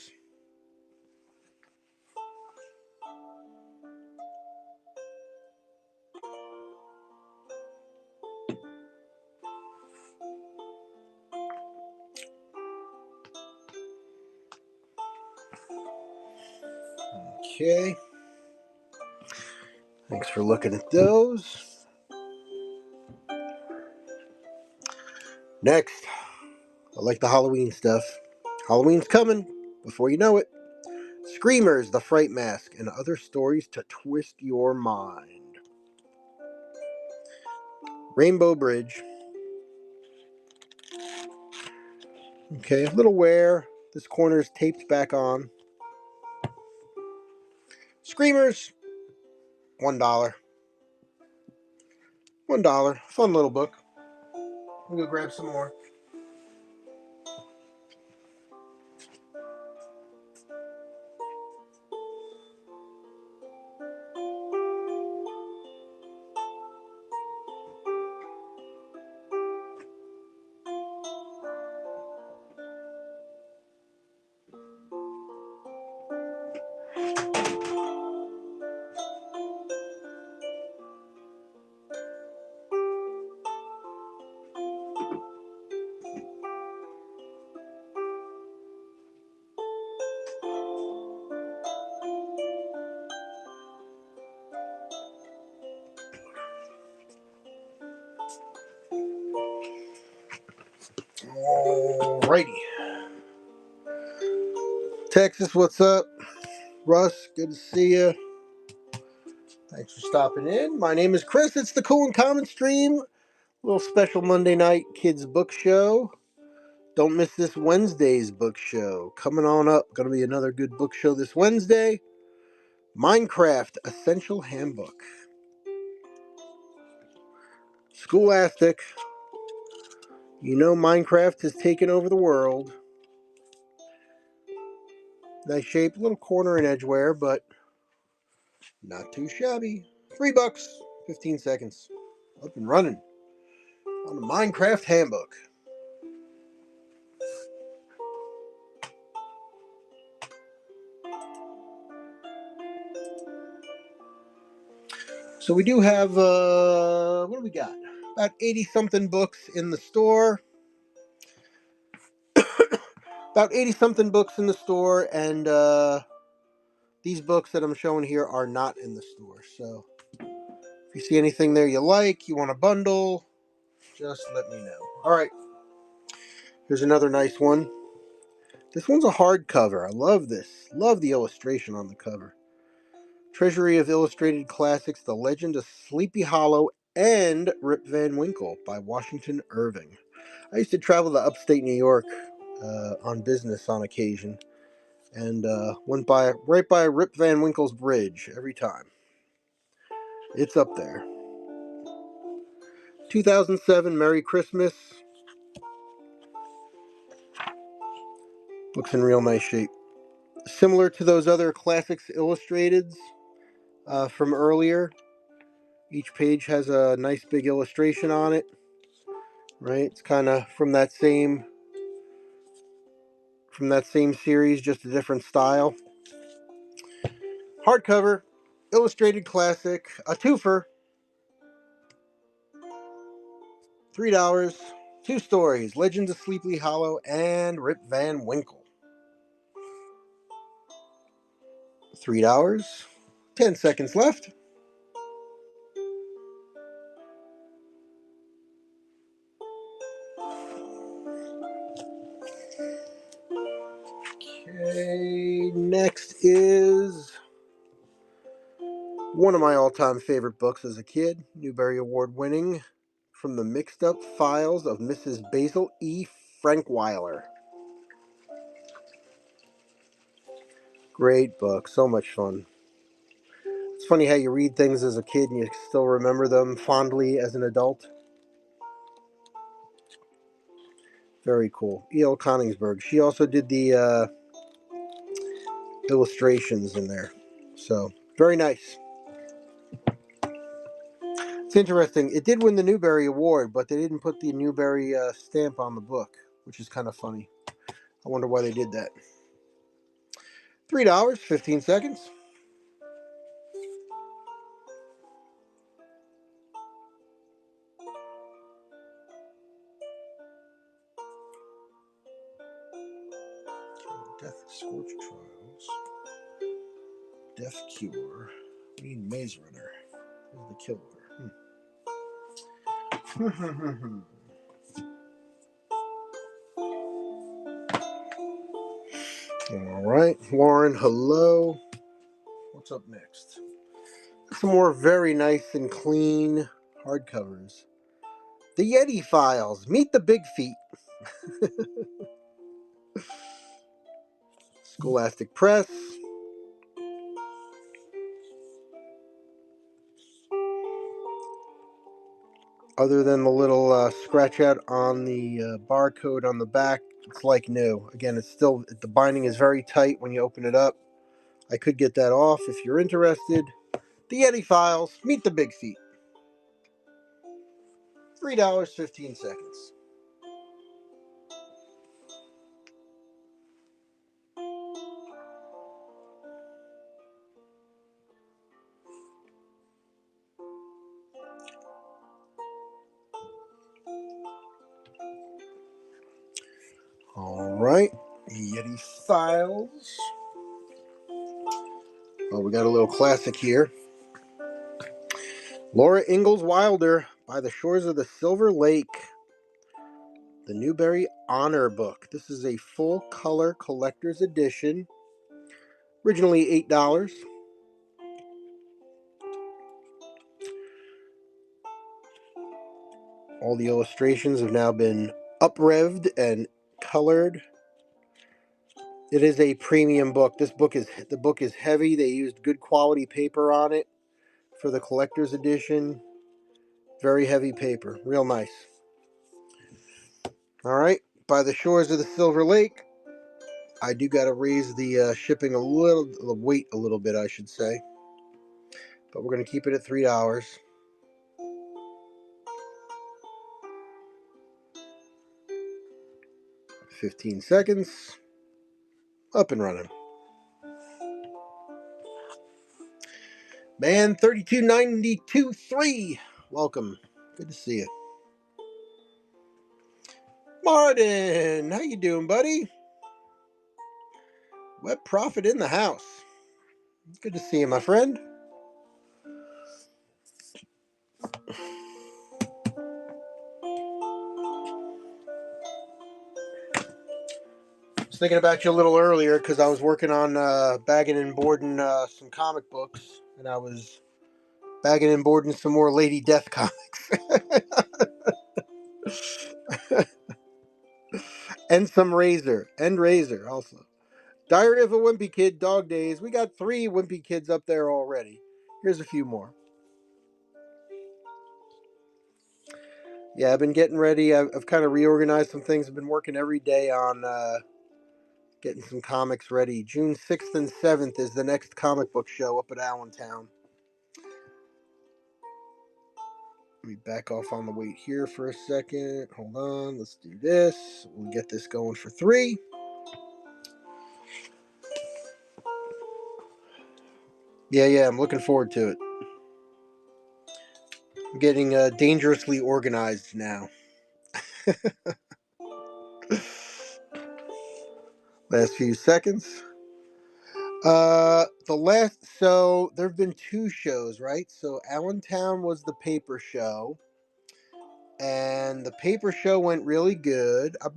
Okay. Thanks for looking at those. Next, I like the Halloween stuff. Halloween's coming before you know it. Screamers, The Fright Mask, and Other Stories to Twist Your Mind. Rainbow Bridge. Okay, a little wear. This corner is taped back on. Screamers, $1. $1. Fun little book. We'll go grab some more. Alrighty. Texas, what's up? Russ, good to see you. Thanks for stopping in. My name is Chris. It's the Cool and Common Stream. Little special Monday night kids book show. Don't miss this Wednesday's book show. Coming on up. Going to be another good book show this Wednesday. Minecraft Essential Handbook. Scholastic. You know Minecraft has taken over the world. Nice shape, little corner and edgeware, but not too shabby. $3, 15 seconds. Up and running on the Minecraft Handbook. So we do have, what do we got? About 80-something books in the store. About 80-something books in the store, and these books that I'm showing here are not in the store. So if you see anything there you like, you want a bundle, just let me know. All right, here's another nice one. This one's a hardcover. I love this. Love the illustration on the cover. Treasury of Illustrated Classics, The Legend of Sleepy Hollow and Rip Van Winkle by Washington Irving. I used to travel to upstate New York on business on occasion, and went right by Rip Van Winkle's bridge every time. It's up there. 2007, Merry Christmas. Looks in real nice shape. Similar to those other Classics Illustrateds from earlier. Each page has a nice big illustration on it. Right? It's kind of from that same series, just a different style. Hardcover, illustrated classic, a twofer. $3. Two stories, Legends of Sleepy Hollow and Rip Van Winkle. $3. 10 seconds left. Okay, next is one of my all-time favorite books as a kid, Newbery Award winning, From the Mixed Up Files of Mrs. Basil E. Frankweiler. Great book, so much fun. It's funny how you read things as a kid and you still remember them fondly as an adult. Very cool. E.L. Koningsberg. She also did the illustrations in there. So, very nice. It's interesting. It did win the Newbery Award, but they didn't put the Newbery stamp on the book, which is kind of funny. I wonder why they did that. $3, 15 seconds. Death Scorch Trials. Death Cure. We need Maze Runner. Who's the killer? All right, Warren, hello. What's up next? Some more very nice and clean hardcovers. The Yeti Files. Meet the Big Feet. Scholastic Press. Other than the little scratch out on the barcode on the back, it's like new. Again, it's still, the binding is very tight when you open it up. I could get that off if you're interested. The Yeti Files. Meet the Big Feet. $3, 15 seconds. All right, Yeti Files. Oh, we got a little classic here. Laura Ingalls Wilder, By the Shores of the Silver Lake. The Newbery Honor Book. This is a full color collector's edition. Originally $8. All the illustrations have now been up-revved and colored. It is a premium book. The book is heavy. They used good quality paper on it for the collector's edition. Very heavy paper. Real nice. All right. By the shores of the Silver Lake. I do got to raise the shipping the weight a little bit, I should say. But we're going to keep it at $3. 15 seconds. Up and running. Man, 3292.3. Welcome. Good to see you. Martin, how you doing, buddy? Web Prophet in the house. Good to see you, my friend. I was thinking about you a little earlier because I was working on bagging and boarding some comic books, and I was bagging and boarding some more Lady Death comics. And some Razor also. Diary of a Wimpy Kid, Dog Days. We got 3 Wimpy Kids up there already. Here's a few more. Yeah, I've been getting ready. I've kind of reorganized some things. I've been working every day on getting some comics ready. June 6th and 7th is the next comic book show up at Allentown. Let me back off on the weight here for a second. Hold on. Let's do this. We'll get this going for 3. Yeah, I'm looking forward to it. I'm getting dangerously organized now. Last few seconds. So there have been 2 shows, right? So Allentown was the paper show, and the paper show went really good. I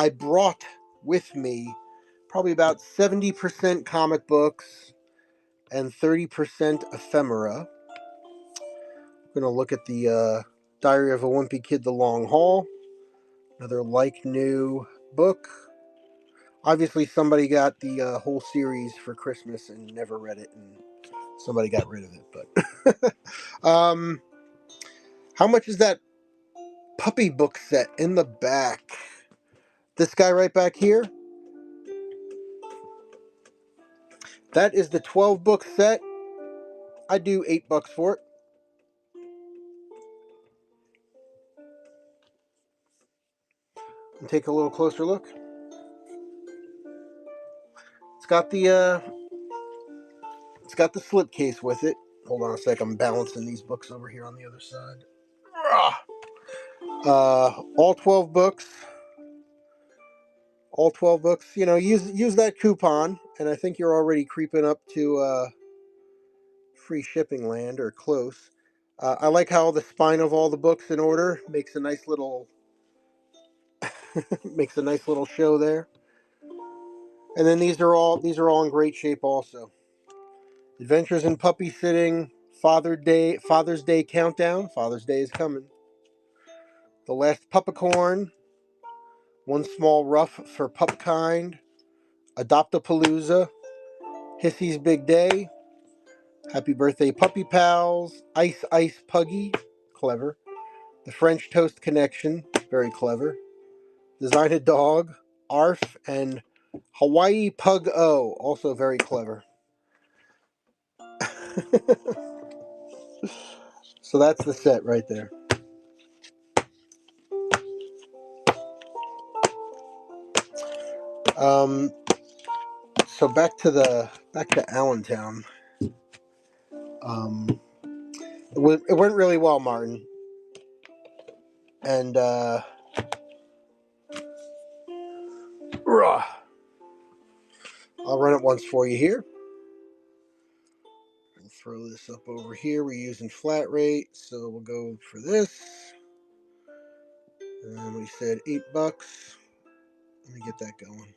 brought with me probably about 70% comic books and 30% ephemera. I'm gonna look at the Diary of a Wimpy Kid: The Long Haul, another new book. Obviously, somebody got the whole series for Christmas and never read it, and somebody got rid of it. But how much is that puppy book set in the back? This guy right back here. That is the 12 book set. I do $8 for it. And take a little closer look. It's got the slipcase with it. Hold on a sec. I'm balancing these books over here on the other side. All 12 books. All 12 books. You know, use that coupon, and I think you're already creeping up to free shipping land or close. I like how the spine of all the books in order makes a nice little show there. And then these are all in great shape also. Adventures in Puppy Sitting, Father's Day Countdown. Father's Day is coming. The Last Puppicorn, One Small Rough for Pupkind, Adoptapalooza, Hissy's Big Day, Happy Birthday Puppy Pals, Ice Ice Puggy, clever. The French Toast Connection, very clever. Design a Dog, ARF, and Hawaii Pug O, also very clever. So that's the set right there. So back to Allentown. It went really well, Martin. And I'll run it once for you here. We'll throw this up over here. We're using flat rate, so we'll go for this. And we said $8. Let me get that going.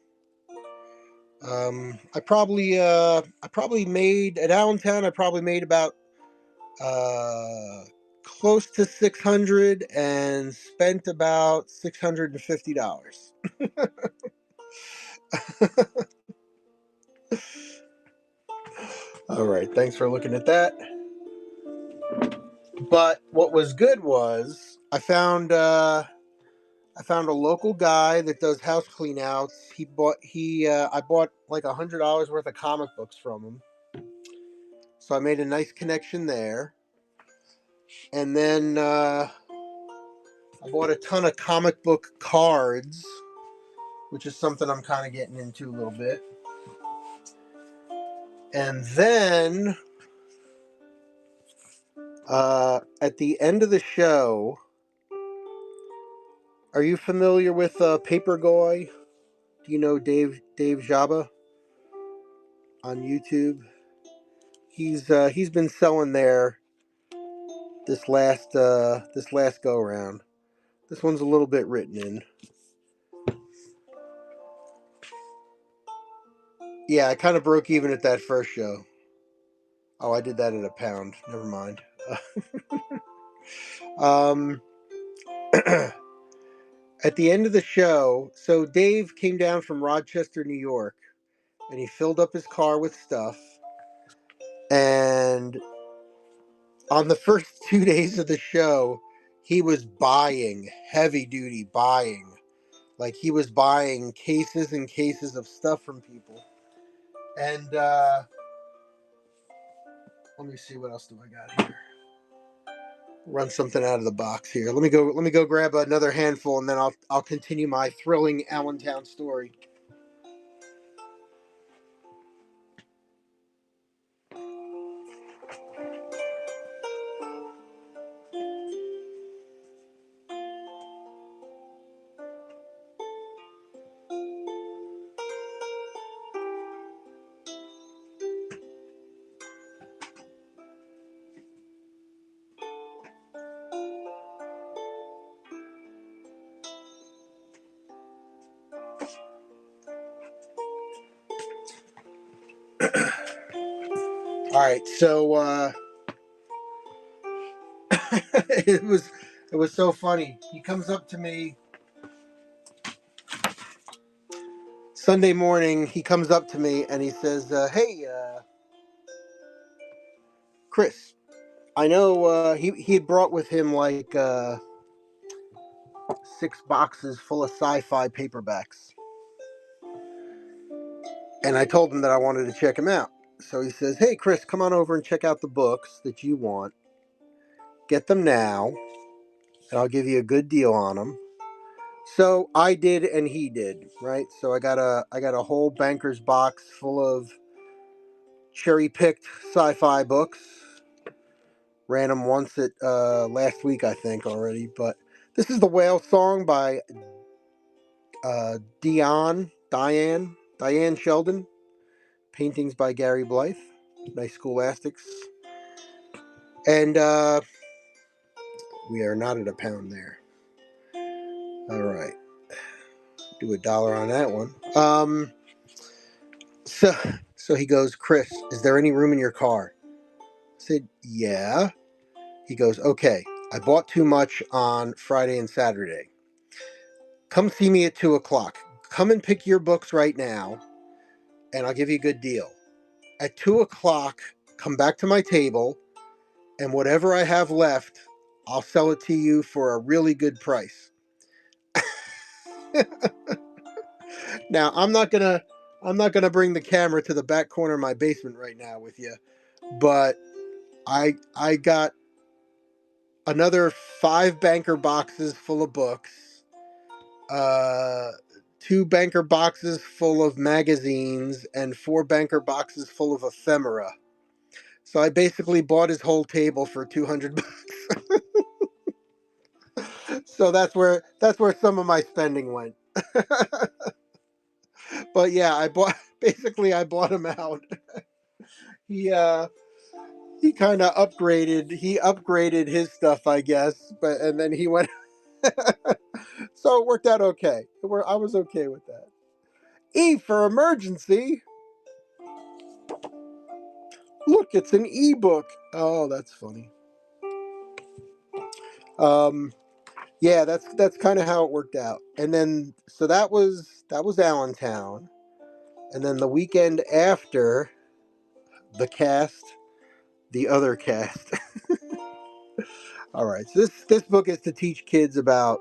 I probably made at Allentown. I probably made about close to $600 and spent about $650. All right, thanks for looking at that. But what was good was I found a local guy that does house cleanouts. I bought like $100 worth of comic books from him. So I made a nice connection there. And then I bought a ton of comic book cards, which is something I'm kind of getting into a little bit. And then at the end of the show, are you familiar with Papergoy? Do you know Dave Jabba on YouTube? He's been selling there this last go around. This one's a little bit written in. Yeah, I kind of broke even at that first show. Oh, I did that at £1. Never mind. At the end of the show, so Dave came down from Rochester, New York, and he filled up his car with stuff. And on the first 2 days of the show, he was buying, heavy duty buying. Like he was buying cases and cases of stuff from people. And let me see, what else do I got here? Run something out of the box here. Let me go grab another handful, and then I'll continue my thrilling Allentown story. All right, so it was so funny. He comes up to me Sunday morning. He comes up to me and he says, "Hey, Chris, I know he had brought with him like 6 boxes full of sci-fi paperbacks." And I told him that I wanted to check him out. So he says, "Hey, Chris, come on over and check out the books that you want. Get them now, and I'll give you a good deal on them." So I did, and he did, right? So I got a whole banker's box full of cherry-picked sci-fi books. Ran them once at last week, I think, already. But this is The Whale Song by Diane Sheldon. Paintings by Gary Blythe. Nice scholastics. And we are not at £1 there. All right. Do $1 on that one. So he goes, "Chris, is there any room in your car?" I said, "Yeah." He goes, "Okay, I bought too much on Friday and Saturday. Come see me at 2:00. Come and pick your books right now, and I'll give you a good deal. At 2:00, come back to my table, and whatever I have left, I'll sell it to you for a really good price." Now, I'm not gonna bring the camera to the back corner of my basement right now with you, but I got another 5 banker boxes full of books, 2 banker boxes full of magazines, and 4 banker boxes full of ephemera. So I basically bought his whole table for $200. So that's where some of my spending went. But yeah, I bought him out. He kind of upgraded. He upgraded his stuff, I guess. But and then he went. So it worked out okay. I was okay with that. E for emergency. Look, it's an ebook. Oh, that's funny. Yeah, that's kind of how it worked out. And then so that was Allentown, and then the weekend after, the cast, the other cast. All right, so this book is to teach kids about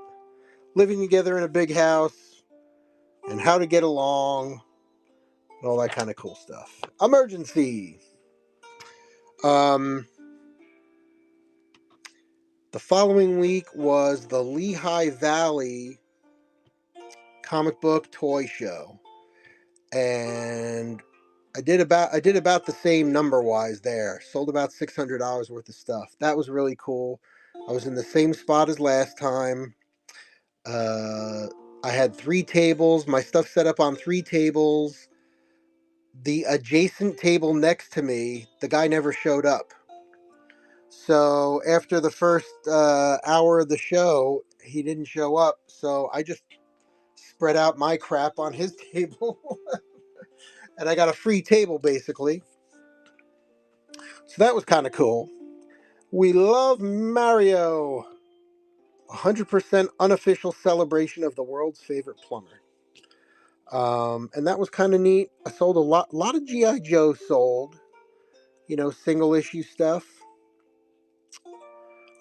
living together in a big house and how to get along and all that kind of cool stuff. Emergency. Um, the following week was the Lehigh Valley comic book toy show, and I did about the same number wise there. Sold about $600 worth of stuff. That was really cool. I was in the same spot as last time. Uh, I had 3 tables. My stuff set up on 3 tables. The adjacent table next to me, the guy never showed up. So after the first hour of the show, he didn't show up. So I just spread out my crap on his table, and I got a free table basically. So that was kind of cool. We love Mario. 100% unofficial celebration of the world's favorite plumber. And that was kind of neat. I sold a lot of GI Joe sold. Single issue stuff.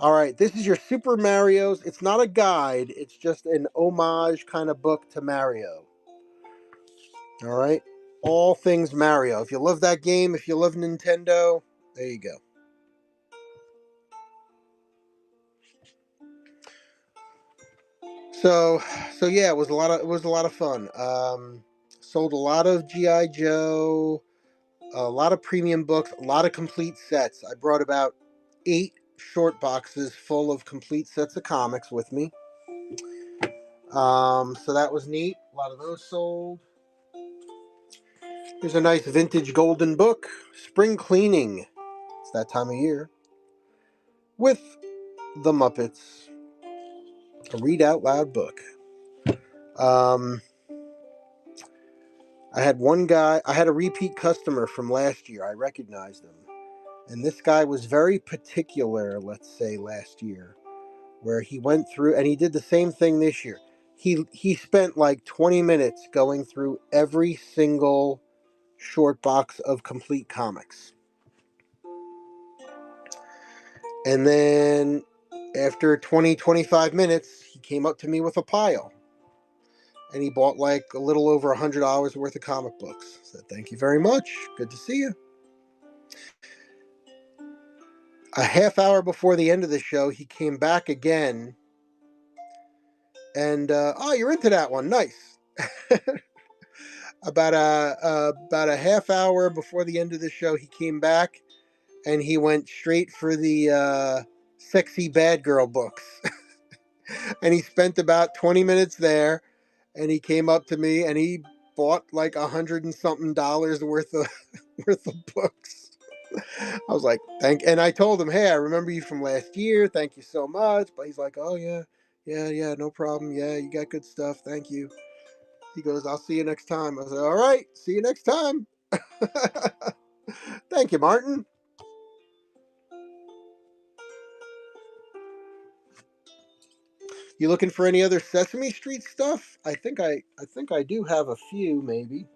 All right, this is your Super Mario's. It's not a guide. It's just an homage kind of book to Mario. All right, all things Mario. If you love that game, if you love Nintendo, there you go. So, so yeah, it was a lot of fun. Sold a lot of GI Joe, a lot of premium books, a lot of complete sets. I brought about 8 short boxes full of complete sets of comics with me. So that was neat. A lot of those sold. Here's a nice vintage golden book, Spring Cleaning. It's that time of year. With the Muppets, a read out loud book. Um, I had a repeat customer from last year. I recognized him. And this guy was very particular, let's say, last year, where he went through, and he did the same thing this year. He spent like 20 minutes going through every single short box of complete comics. And then after 20-25 minutes, he came up to me with a pile. And he bought like a little over $100 worth of comic books. I said, thank you very much. Good to see you. A half hour before the end of the show, he came back again. And, oh, you're into that one. Nice. About a half hour before the end of the show, he came back and he went straight for the sexy bad girl books. And he spent about 20 minutes there, and he came up to me and he bought like $100 and something worth of worth of books. I was like, and I told him, hey, I remember you from last year. Thank you so much. But he's like, oh yeah, yeah, no problem. Yeah, you got good stuff. Thank you. He goes, I'll see you next time. I said, all right, see you next time. Thank you, Martin. You looking for any other Sesame Street stuff? I think I do have a few, maybe.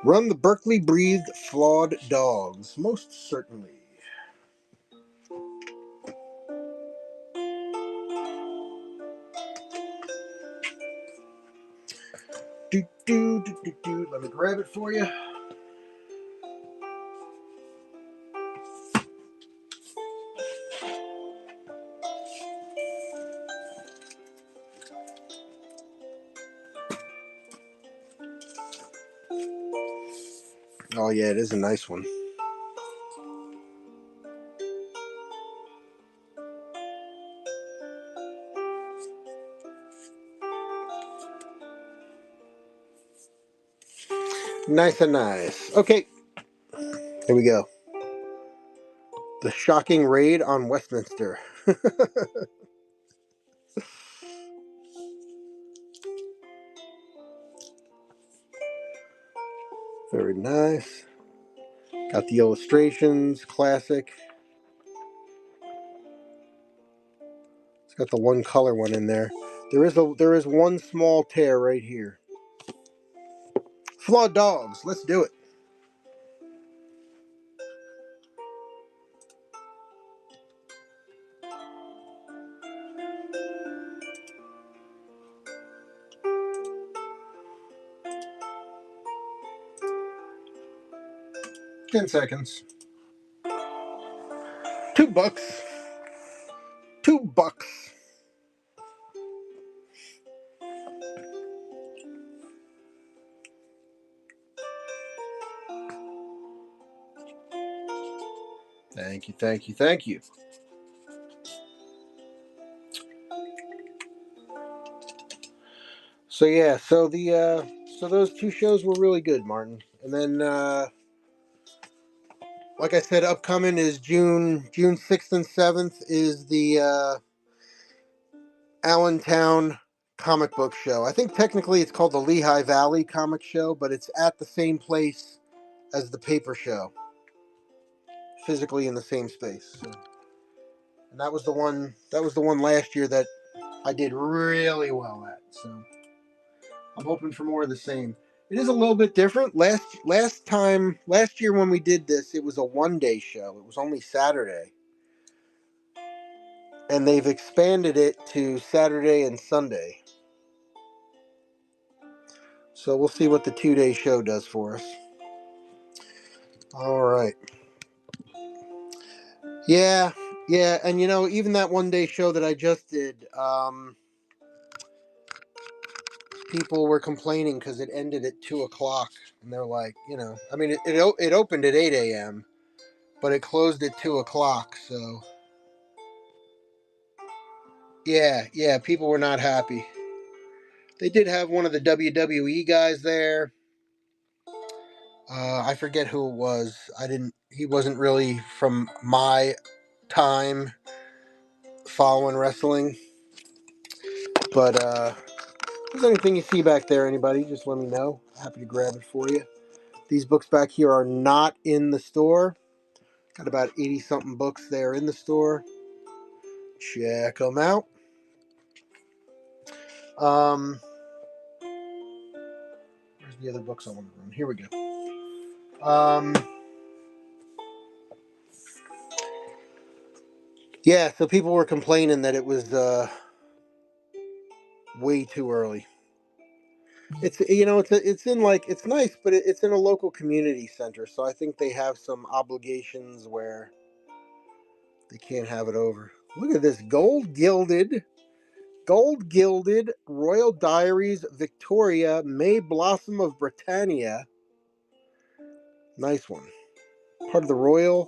Run the Berkeley breathed flawed dogs, most certainly. Do. Let me grab it for you. Oh yeah, it is a nice one. Nice and nice. Okay, here we go. The shocking raid on Westminster. Very nice. Got the illustrations, classic. It's got the one color one in there. There is one small tear right here. Flawed Dogs. Let's do it. $10. $2. $2. Thank you, thank you, thank you. So yeah, so those two shows were really good, Martin. And then like I said, upcoming is June 6th and 7th is the Allentown Comic Book Show. I think technically it's called the Lehigh Valley Comic Show, but it's at the same place as the paper show, physically in the same space. So, and that was the one. That was the one last year that I did really well at. So I'm hoping for more of the same. It is a little bit different. Last year when we did this, it was a 1-day show. It was only Saturday, and they've expanded it to Saturday and Sunday. So we'll see what the 2-day show does for us. All right. Yeah, yeah, and even that 1-day show that I just did, people were complaining because it ended at 2 o'clock, and they're like, I mean, it opened at 8 a.m., but it closed at 2 o'clock. So yeah, people were not happy. They did have one of the WWE guys there. I forget who it was. He wasn't really from my time following wrestling. But if there's anything you see back there, anybody, just let me know. Happy to grab it for you. These books back here are not in the store. Got about 80 something books there in the store. Check them out. Where's the other books I want to run? Here we go. Yeah, so people were complaining that it was way too early. It's nice, but it's in a local community center, so I think they have some obligations where they can't have it over. Look at this gold gilded Royal Diaries Victoria May Blossom of Britannia. Nice one. Part of the Royal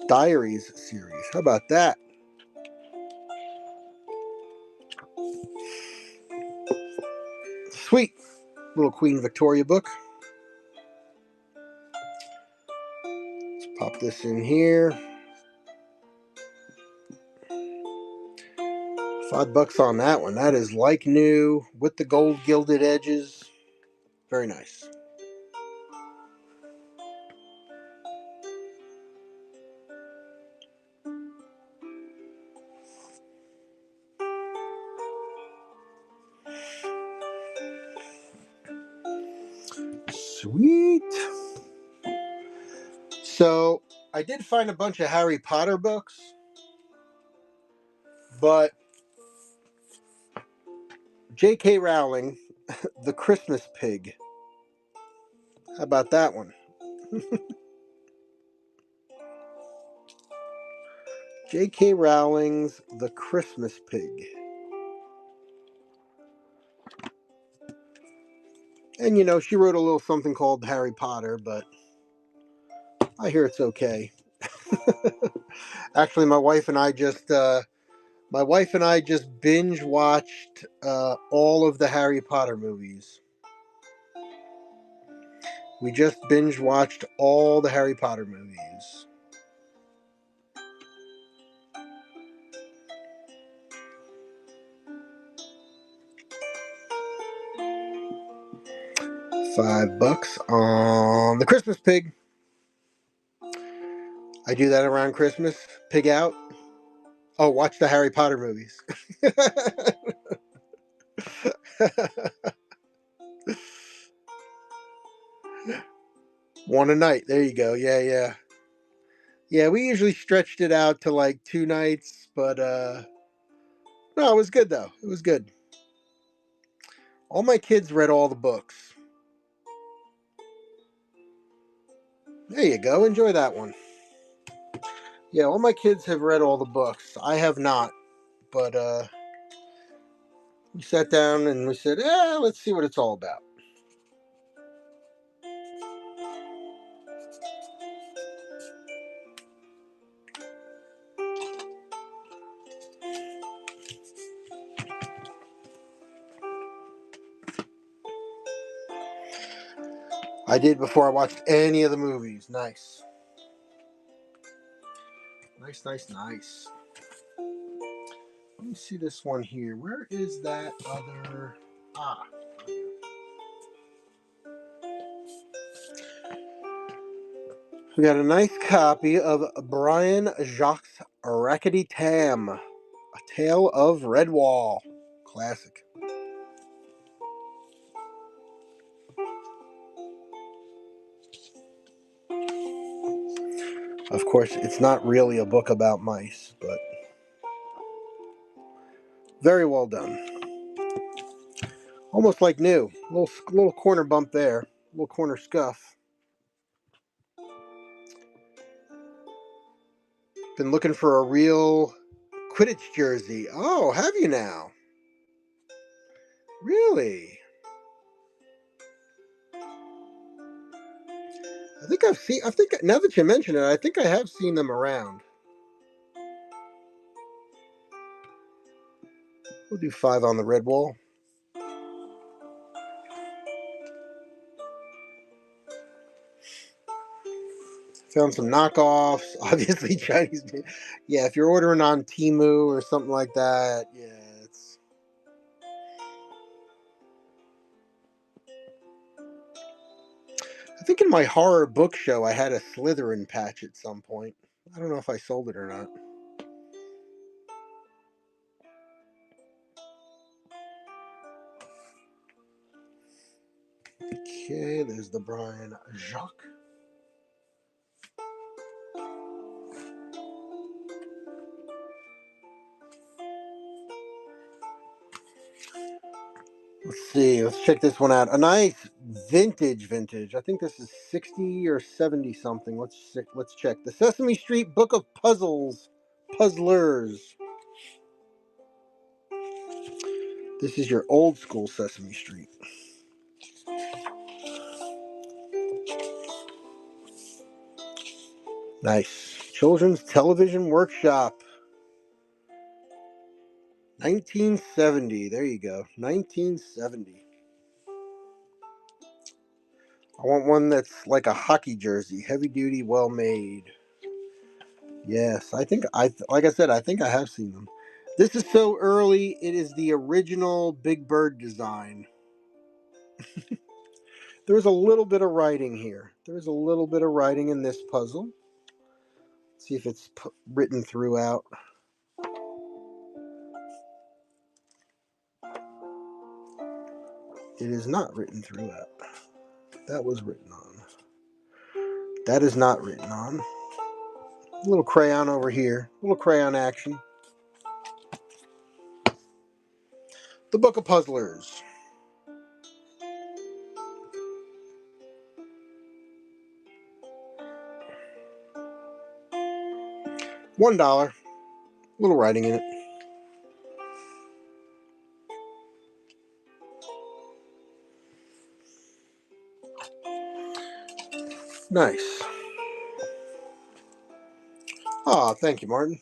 Diaries series. How about that? Sweet. Little Queen Victoria book. Let's pop this in here. $5 on that one. That is like new with the gold gilded edges. Very nice. Sweet. So I did find a bunch of Harry Potter books, but J.K. Rowling, The Christmas Pig. How about that one? J.K. Rowling's The Christmas Pig. And she wrote a little something called Harry Potter, but I hear it's okay. Actually, my wife and I just binge watched all of the Harry Potter movies. We just binge watched all the Harry Potter movies. $5 on the Christmas pig. I do that around Christmas. Pig out. Oh, watch the Harry Potter movies. One a night. There you go. Yeah. Yeah, we usually stretched it out to like 2 nights, but no, it was good though. It was good. All my kids read all the books. There you go. Enjoy that one. Yeah, all my kids have read all the books. I have not, but we sat down and we said, let's see what it's all about. I did before I watched any of the movies. Nice. Nice. Let me see this one here. Where is that other... We got a nice copy of Brian Jacques Rackety Tam, A Tale of Redwall. Classic. Of course, it's not really a book about mice, but very well done. Almost like new. Little corner bump there. Little corner scuff. Been looking for a real Quidditch jersey. Oh, have you now? Really? I think now that you mention it, I think I have seen them around. We'll do 5 on the Redwall. Found some knockoffs, obviously Chinese. Yeah, if you're ordering on Temu or something like that, yeah, it's. I think in my horror book show, I had a Slytherin patch at some point. I don't know if I sold it or not. Okay, there's the Brian Jacques. Let's see. Let's check this one out. A nice vintage. I think this is 60 or 70 something. Let's check. The Sesame Street Book of Puzzles. Puzzlers. This is your old school Sesame Street. Nice. Children's Television Workshop. 1970. There you go. 1970. I want one that's like a hockey jersey. Heavy duty, well made. Yes, like I said, I think I have seen them. This is so early. It is the original Big Bird design. There's a little bit of writing here. There's a little bit of writing in this puzzle. Let's see if it's written throughout. It is not written throughout. That was written on. That is not written on. A little crayon over here. A little crayon action. The Book of Puzzlers. $1. A little writing in it. Nice. Ah, thank you, Martin.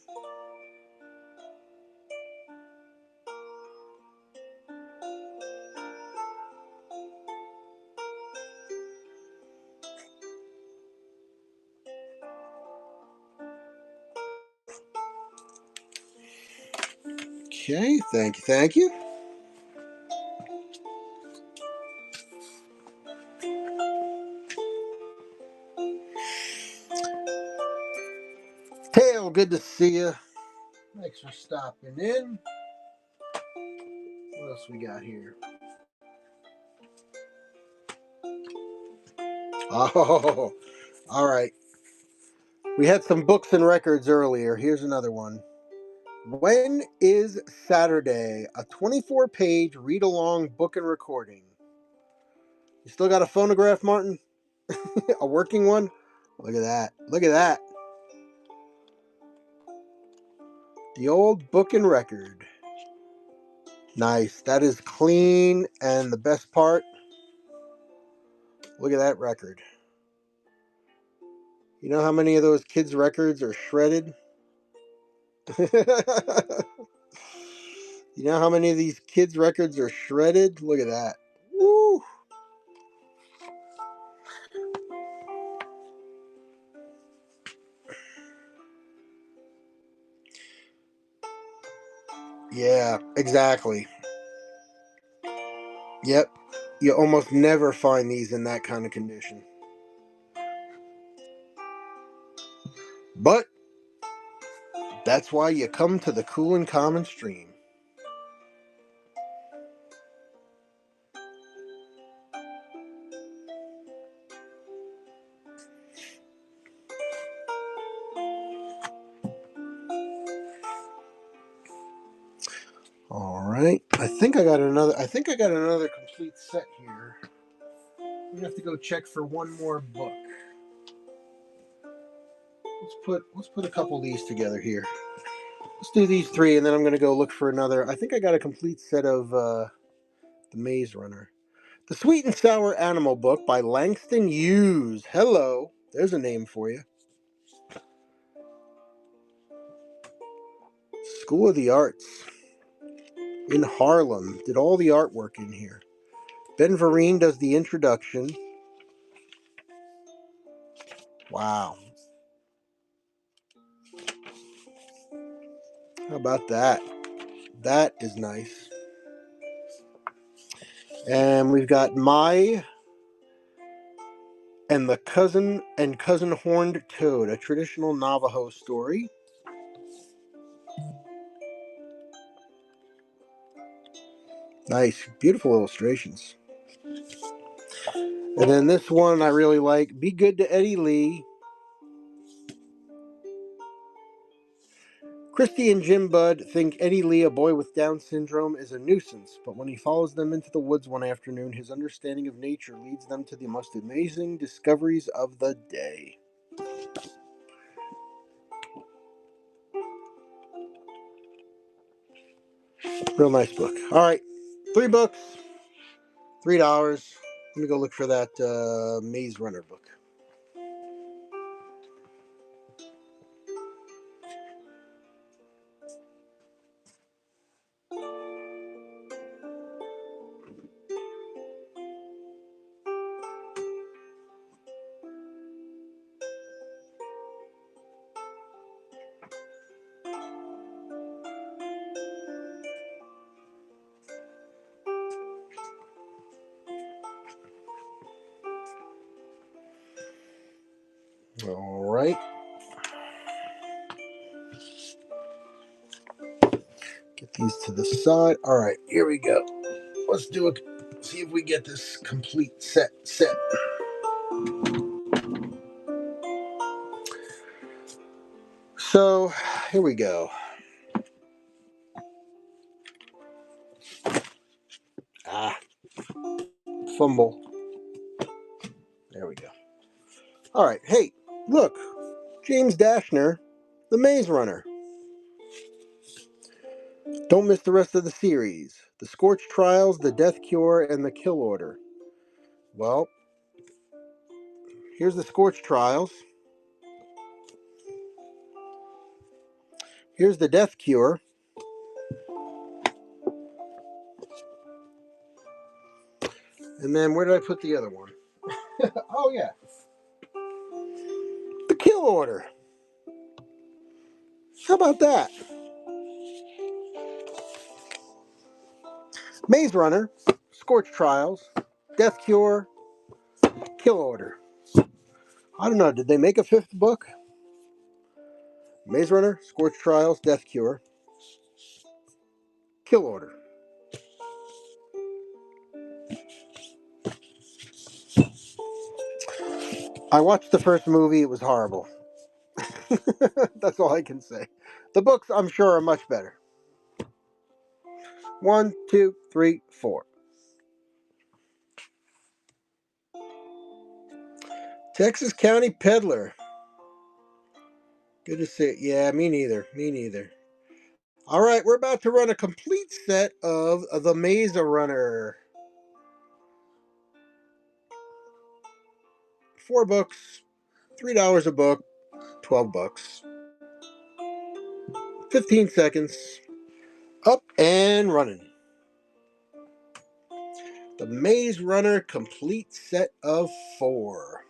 Okay, thank you. Tail, good to see you. Thanks for stopping in. What else we got here? Oh, all right. We had some books and records earlier. Here's another one. When is Saturday? A 24-page read-along book and recording. You still got a phonograph, Martin? A working one? Look at that. Look at that. The old book and record. Nice. That is clean, and the best part, look at that record. You know how many of those kids' records are shredded? You know how many of these kids' records are shredded? Look at that. Woo! Yeah, exactly. Yep. You almost never find these in that kind of condition. But that's why you come to the cool and common stream. All right. I think I got another complete set here. We have to go check for one more book. Let's put a couple of these together here. Let's do these three, and then I'm going to go look for another. I think I got a complete set of The Maze Runner. The Sweet and Sour Animal Book by Langston Hughes. Hello. There's a name for you. School of the Arts in Harlem. Did all the artwork in here. Ben Vereen does the introduction. Wow. How about that? That is nice. And we've got Mai and the Cousin Horned Toad, a traditional Navajo story. Nice, beautiful illustrations. And then this one I really like, Be Good to Eddie Lee. Christy and Jim Budd think Eddie Lee, a boy with Down syndrome, is a nuisance, but when he follows them into the woods one afternoon, his understanding of nature leads them to the most amazing discoveries of the day. Real nice book. All right, 3 books, $3. Let me go look for that Maze Runner book. All right. Get these to the side. All right, here we go. Let's do it. See if we get this complete set. So, here we go. Fumble. There we go. All right. Hey, look. James Dashner, The Maze Runner. Don't miss the rest of the series. The Scorch Trials, The Death Cure, and The Kill Order. Well, here's The Scorch Trials. Here's The Death Cure. And then where did I put the other one? Oh, yeah. The Kill Order. How about that? Maze Runner, Scorch Trials, Death Cure, Kill Order. I don't know. Did they make a 5th book? Maze Runner, Scorch Trials, Death Cure, Kill Order. I watched the first movie. It was horrible. That's all I can say. The books, I'm sure, are much better. 1, 2, 3, 4. Texas County Peddler. Good to see it. Yeah, me neither. Me neither. All right, we're about to run a complete set of The Maze Runner. 4 books, $3 a book, $12. 15 seconds. Up and running. The Maze Runner complete set of 4.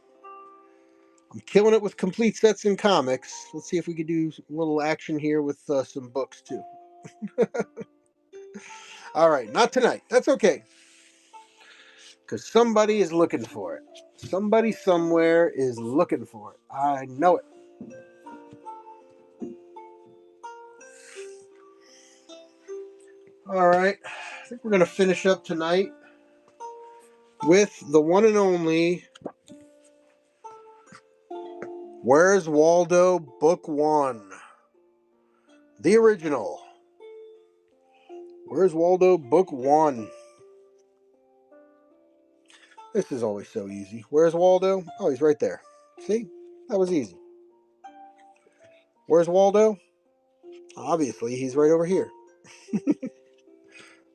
I'm killing it with complete sets in comics. Let's see if we could do a little action here with some books too. All right, not tonight. That's okay. Because somebody is looking for it. Somebody somewhere is looking for it. I know it. All right. I think we're going to finish up tonight with the one and only Where's Waldo Book 1. The original. Where's Waldo Book 1. This is always so easy. Where's Waldo? Oh, he's right there. See? That was easy. Where's Waldo? Obviously, he's right over here.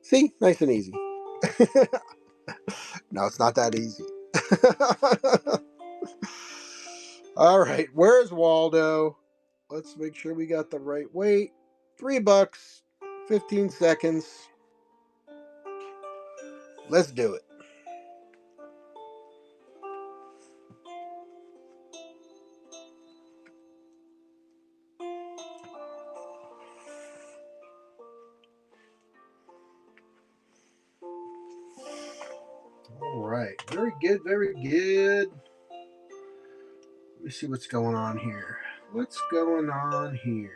See? Nice and easy. No, it's not that easy. All right, where's Waldo? Let's make sure we got the right weight. $3, 15 seconds. Let's do it. All right, very good, very good. Let me see what's going on here. What's going on here?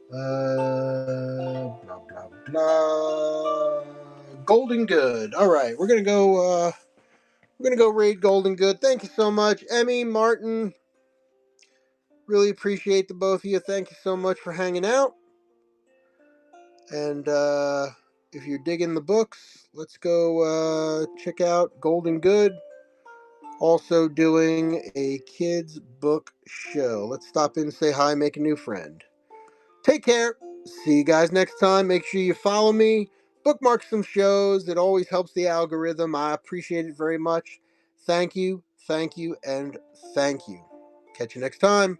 Blah blah blah. Golden Good. All right, we're gonna go. We're gonna go raid Golden Good. Thank you so much, Emmy, Martin. Really appreciate the both of you. Thank you so much for hanging out. And if you're digging the books, let's go check out Golden Good. Also doing a kids book show. Let's stop in, say hi, make a new friend. Take care. See you guys next time. Make sure you follow me. Bookmark some shows. It always helps the algorithm. I appreciate it very much. Thank you, and thank you. Catch you next time.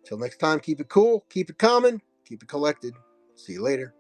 Till next time, keep it cool, keep it common, keep it collected. See you later.